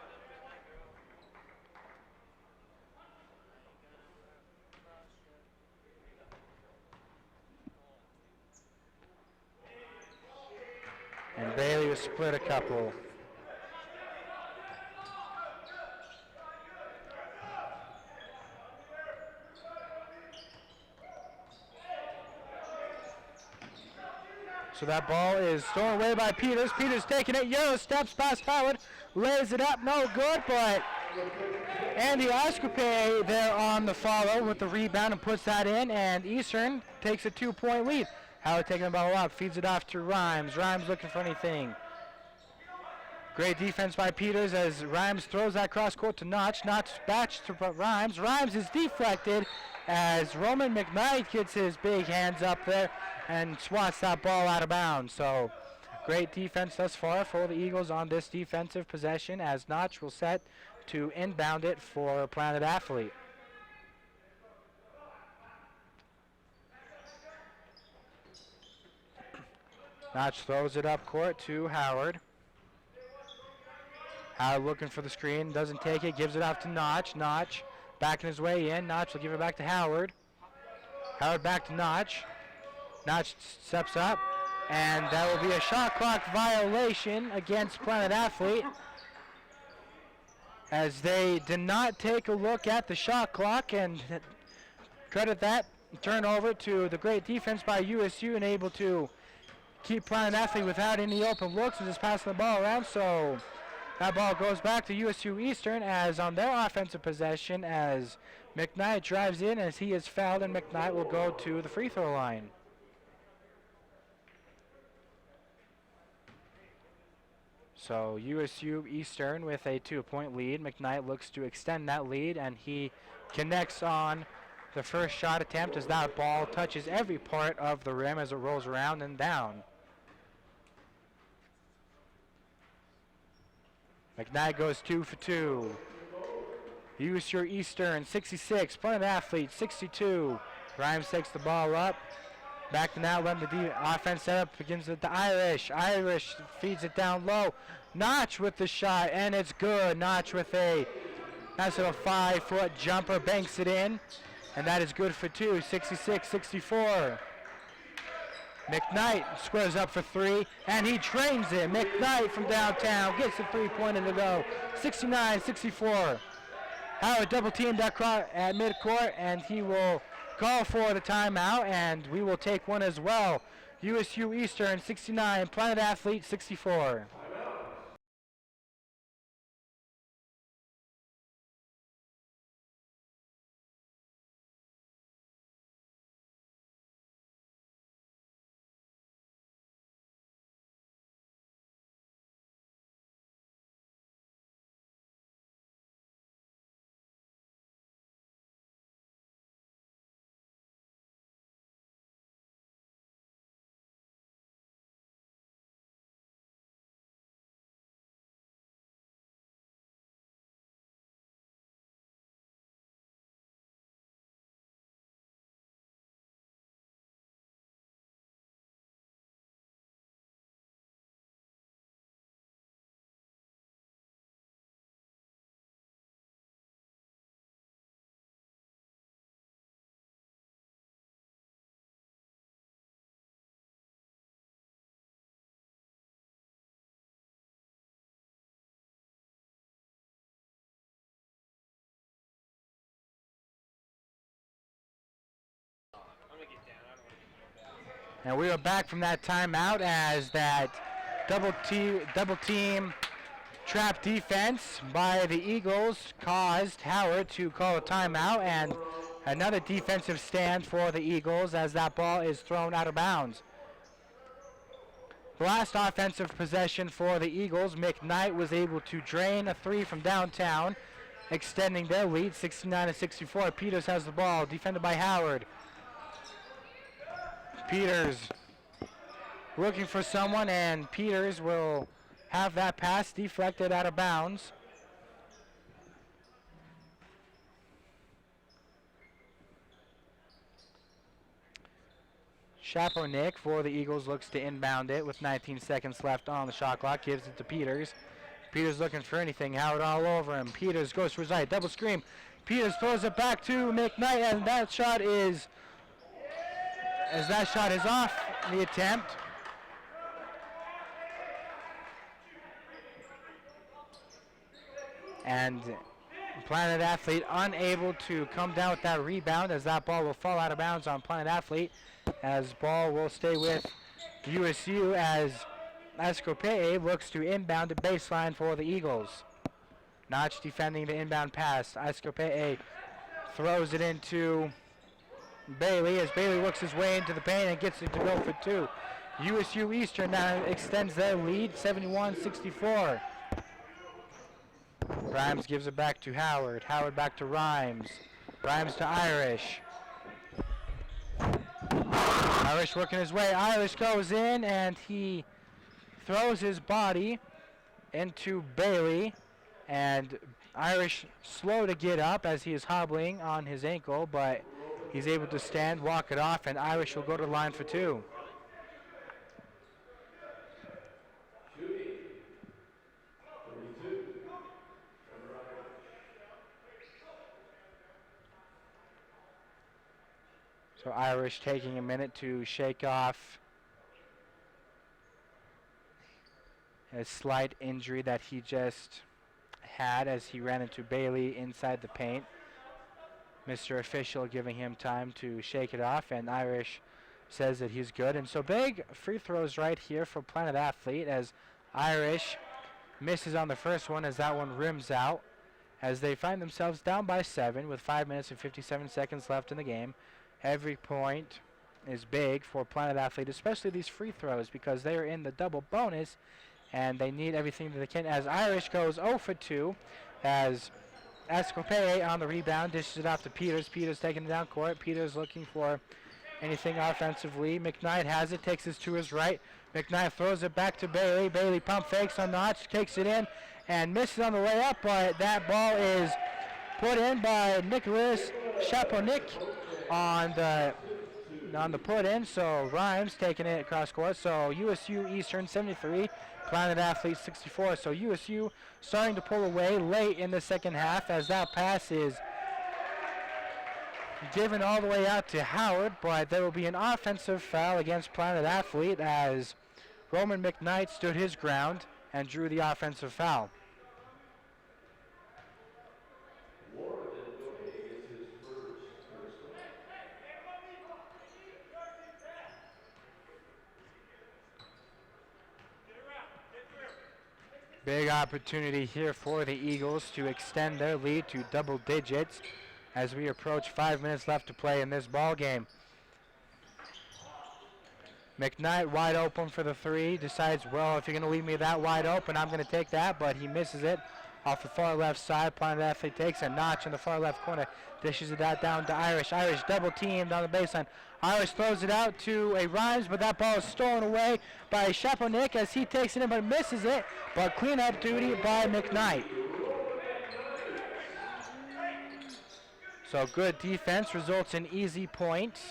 C: And Bailey was split a couple. So that ball is stolen away by Peters. Peters taking it, Euro steps past Howard, lays it up, no good, but Andy Oscape there on the follow with the rebound and puts that in, and Eastern takes a 2-point lead. Howard taking the ball up, feeds it off to Rhymes. Rhymes looking for anything. Great defense by Peters as Rhymes throws that cross court to Notch. Notch back to Rhymes. Rhymes is deflected as Roman McKnight gets his big hands up there and swats that ball out of bounds. So great defense thus far for the Eagles on this defensive possession as Notch will set to inbound it for Planet Athlete. Notch throws it up court to Howard. Howard looking for the screen, doesn't take it, gives it off to Notch. Notch backing his way in. Notch will give it back to Howard. Howard back to Notch. Notch steps up, and that will be a shot clock violation against Planet Athlete as they did not take a look at the shot clock, and credit that turnover to the great defense by USU and able to keep Planet Athlete without any open looks and just passing the ball around. So that ball goes back to USU Eastern as on their offensive possession as McKnight drives in as he is fouled, and McKnight will go to the free throw line. So USU Eastern with a 2-point lead. McKnight looks to extend that lead, and he connects on the first shot attempt as that ball touches every part of the rim as it rolls around and down. McKnight goes 2 for 2. USU Eastern 66, Planet Athlete 62. Rhymes takes the ball up. Back to now, letting the offense set up, begins with the Irish. Irish feeds it down low. Notch with the shot, and it's good. Notch with a nice little 5-foot jumper, banks it in, and that is good for 2, 66-64. McKnight squares up for 3, and he drains it. McKnight from downtown gets the 3-pointer to go, 69-64. Howard double teamed at midcourt, and he will call for the timeout, and we will take one as well. USU Eastern 69, Planet Athlete 64. And we are back from that timeout as that double team trap defense by the Eagles caused Howard to call a timeout, and another defensive stand for the Eagles as that ball is thrown out of bounds. The last offensive possession for the Eagles, McKnight was able to drain a three from downtown, extending their lead 69-64. Peters has the ball, defended by Howard. Peters looking for someone, and Peters will have that pass deflected out of bounds. Chaponik for the Eagles looks to inbound it with 19 seconds left on the shot clock, gives it to Peters. Peters looking for anything, Howard all over him. Peters goes for his right, double screen. Peters throws it back to McKnight, and that shot is off the attempt. And Planet Athlete unable to come down with that rebound as that ball will fall out of bounds on Planet Athlete, as ball will stay with USU as Escopee looks to inbound the baseline for the Eagles. Notch defending the inbound pass. Escopee throws it into Bailey as Bailey works his way into the paint and gets it to go for two. USU Eastern now extends their lead 71-64. Rhymes gives it back to Howard. Howard back to Rhymes. Rhymes to Irish. Irish working his way. Irish goes in and he throws his body into Bailey. And Irish slow to get up as he is hobbling on his ankle, but he's able to stand, walk it off, and Irish will go to the line for two. So Irish taking a minute to shake off a slight injury that he just had as he ran into Bailey inside the paint. Mr. Official giving him time to shake it off, and Irish says that he's good. And so big free throws right here for Planet Athlete as Irish misses on the first one as that one rims out, as they find themselves down by 7 with 5 minutes and 57 seconds left in the game. Every point is big for Planet Athlete, especially these free throws, because they are in the double bonus and they need everything that they can, as Irish goes 0 for 2 as Escopee on the rebound dishes it off to Peters. Peters taking it down court. Peters looking for anything offensively. McKnight has it, takes it to his right. McKnight throws it back to Bailey. Bailey pump fakes on Notch, takes it in and misses on the way up, but that ball is put in by Nicholas Chaponik on the put in. So Rhymes taking it across court. So USU Eastern 73, Planet Athlete 64. So USU starting to pull away late in the second half as that pass is given all the way out to Howard, but there will be an offensive foul against Planet Athlete as Roman McKnight stood his ground and drew the offensive foul. Big opportunity here for the Eagles to extend their lead to double digits as we approach 5 minutes left to play in this ball game. McKnight wide open for the three, decides, well, if you're going to leave me that wide open, I'm going to take that, but he misses it off the far left side. Planet Athlete takes a Notch in the far left corner, dishes it out down to Irish. Irish double teamed on the baseline. Irish throws it out to a Rhymes, but that ball is stolen away by Chaponik as he takes it in but misses it, but cleanup duty by McKnight. So good defense results in easy points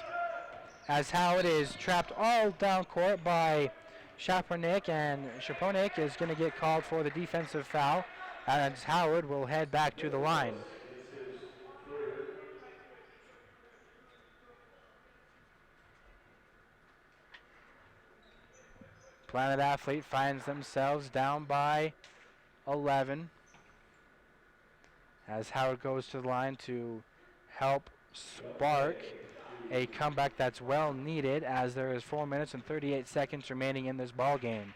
C: as Howard is trapped all down court by Chaponik, and Chaponik is going to get called for the defensive foul as Howard will head back to the line. Planet Athlete finds themselves down by 11 as Howard goes to the line to help spark a comeback that's well needed, as there is 4 minutes and 38 seconds remaining in this ball game.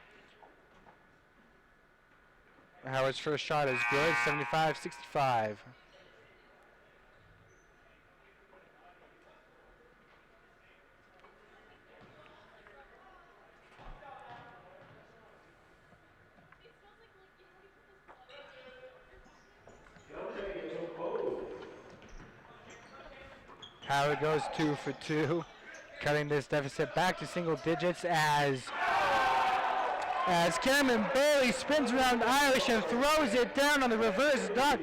C: Howard's first shot is good, 75-65. Howard goes 2 for 2, cutting this deficit back to single digits as Cameron Bailey spins around Irish and throws it down on the reverse duck.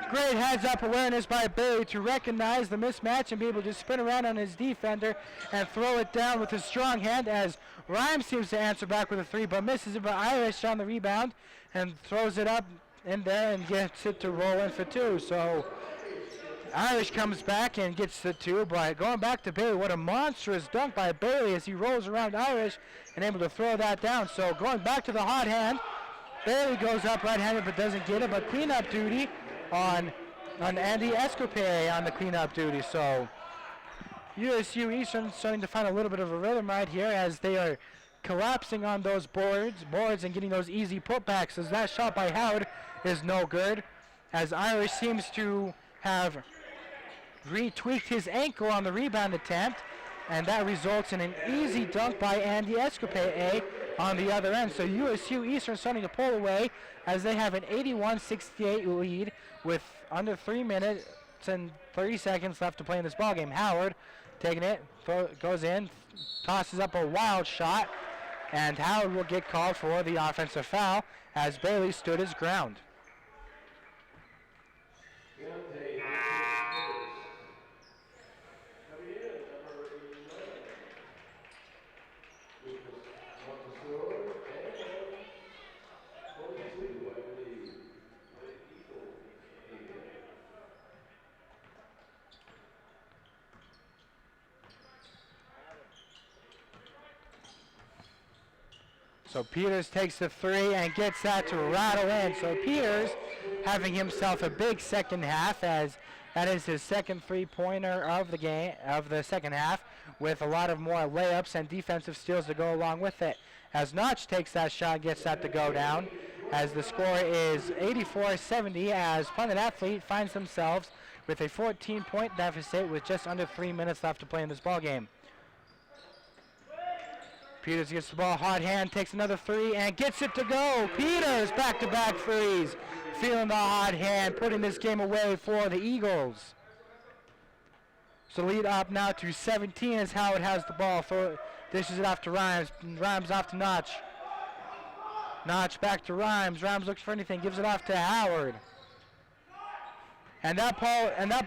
C: Great heads-up awareness by Bailey to recognize the mismatch and be able to spin around on his defender and throw it down with his strong hand, as Rhymes seems to answer back with a 3 but misses it, but Irish on the rebound and throws it up in there and gets it to roll in for 2. So Irish comes back and gets the 2, but going back to Bailey, what a monstrous dunk by Bailey as he rolls around Irish and able to throw that down. So going back to the hot hand, Bailey goes up right-handed but doesn't get it, but cleanup duty on Andy Escopay on the cleanup duty. So USU-E starting to find a little bit of a rhythm right here as they are collapsing on those boards and getting those easy putbacks, as that shot by Howard is no good, as Irish seems to have retweaked his ankle on the rebound attempt, and that results in an easy dunk by Andy Escopay on the other end. So USU Eastern starting to pull away as they have an 81-68 lead with under 3 minutes and 30 seconds left to play in this ballgame. Howard taking it, goes in, tosses up a wild shot, and Howard will get called for the offensive foul as Bailey stood his ground. So Peters takes the 3 and gets that to rattle in. So Peters having himself a big second half, as that is his second three-pointer of the game, of the second half, with a lot of more layups and defensive steals to go along with it. As Notch takes that shot, gets that to go down, as the score is 84-70, as Planet Athlete finds themselves with a 14-point deficit with just under 3 minutes left to play in this ballgame. Peters gets the ball, hot hand, takes another 3 and gets it to go. Peters back-to-back threes, feeling the hot hand, putting this game away for the Eagles. So lead up now to 17 as Howard has the ball. Dishes it off to Rhymes. Rhymes off to Notch. Notch back to Rhymes. Rhymes looks for anything, gives it off to Howard. And that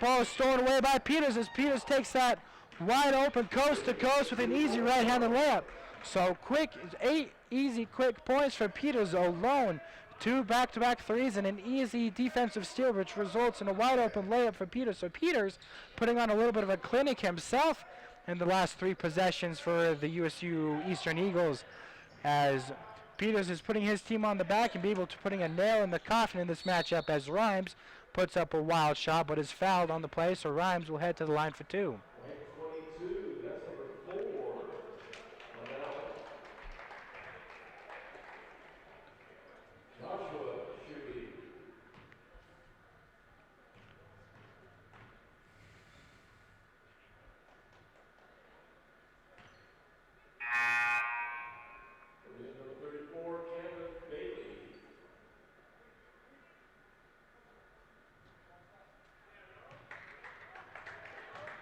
C: ball is stolen away by Peters as Peters takes that wide open coast to coast with an easy right-handed layup. So 8 easy quick points for Peters alone. 2 back-to-back threes and an easy defensive steal, which results in a wide open layup for Peters. So Peters putting on a little bit of a clinic himself in the last 3 possessions for the USU Eastern Eagles, as Peters is putting his team on the back and be able to putting a nail in the coffin in this matchup, as Rhymes puts up a wild shot but is fouled on the play, so Rhymes will head to the line for 2.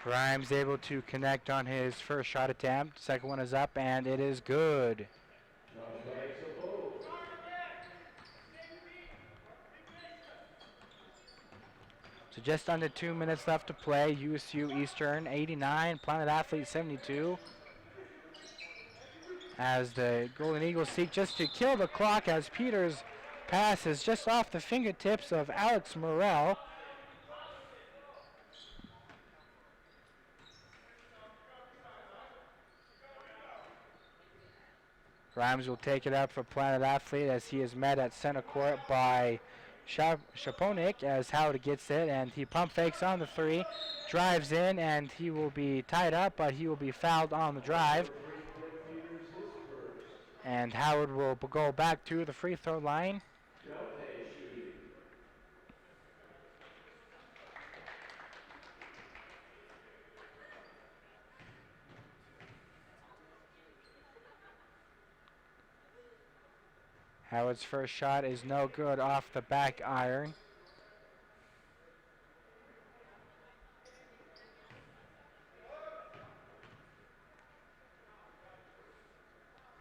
C: Rhymes able to connect on his first shot attempt. Second one is up, and it is good. So just under 2 minutes left to play. USU Eastern 89, Planet Athlete 72. As the Golden Eagles seek just to kill the clock, as Peters passes just off the fingertips of Alex Morrell. Rhymes will take it up for Planet Athlete as he is met at center court by Shaponik as Howard gets it, and he pump fakes on the 3, drives in, and he will be tied up, but he will be fouled on the drive. And Howard will go back to the free throw line. Howard's first shot is no good off the back iron.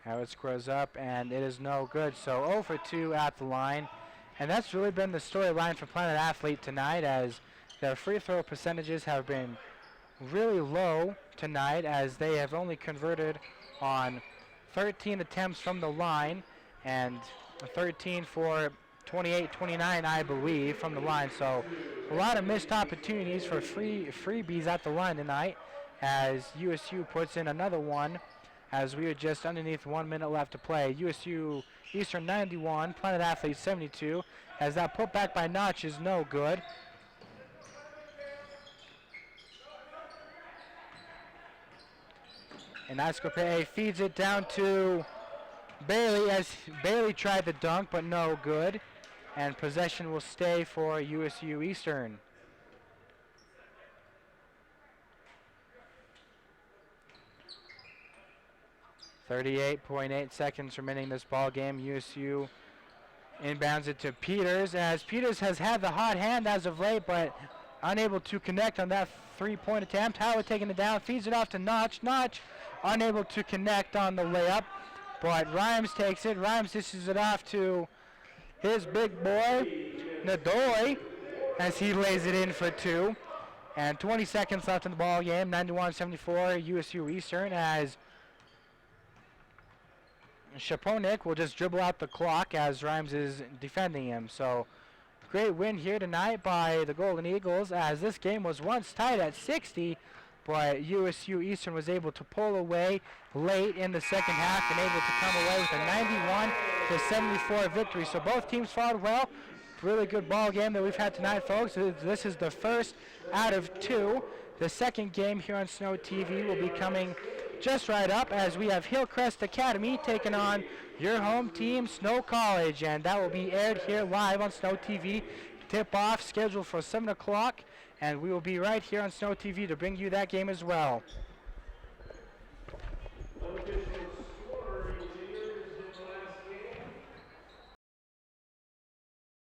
C: Howard squares up, and it is no good. So 0 for 2 at the line. And that's really been the storyline for Planet Athlete tonight, as their free throw percentages have been really low tonight, as they have only converted on 13 attempts from the line, and 13 for 28-29, I believe, from the line. So a lot of missed opportunities for freebies at the line tonight, as USU puts in another one, as we are just underneath 1 minute left to play. USU Eastern 91, Planet Athlete 72, as that putback by Notch is no good. And Ascope feeds it down to Bailey, as Bailey tried the dunk, but no good. And possession will stay for USU Eastern. .8 seconds remaining in this ball game. USU inbounds it to Peters, as Peters has had the hot hand as of late, but unable to connect on that three-point attempt. Howard taking it down, feeds it off to Notch. Notch unable to connect on the layup, but Rhymes takes it. Rhymes dishes it off to his big boy, Nadoy, as he lays it in for 2. And 20 seconds left in the ball game. 91-74 USU Eastern, as Shaponik will just dribble out the clock as Rhymes is defending him. So great win here tonight by the Golden Eagles, as this game was once tied at 60, but USU Eastern was able to pull away late in the second half and able to come away with a 91-74 victory. So both teams fought well. Really good ball game that we've had tonight, folks. This is the first out of 2. The second game here on Snow TV will be coming just right up, as we have Hillcrest Academy taking on your home team, Snow College, and that will be aired here live on Snow TV. Tip-off scheduled for 7 o'clock, and we will be right here on Snow TV to bring you that game as well.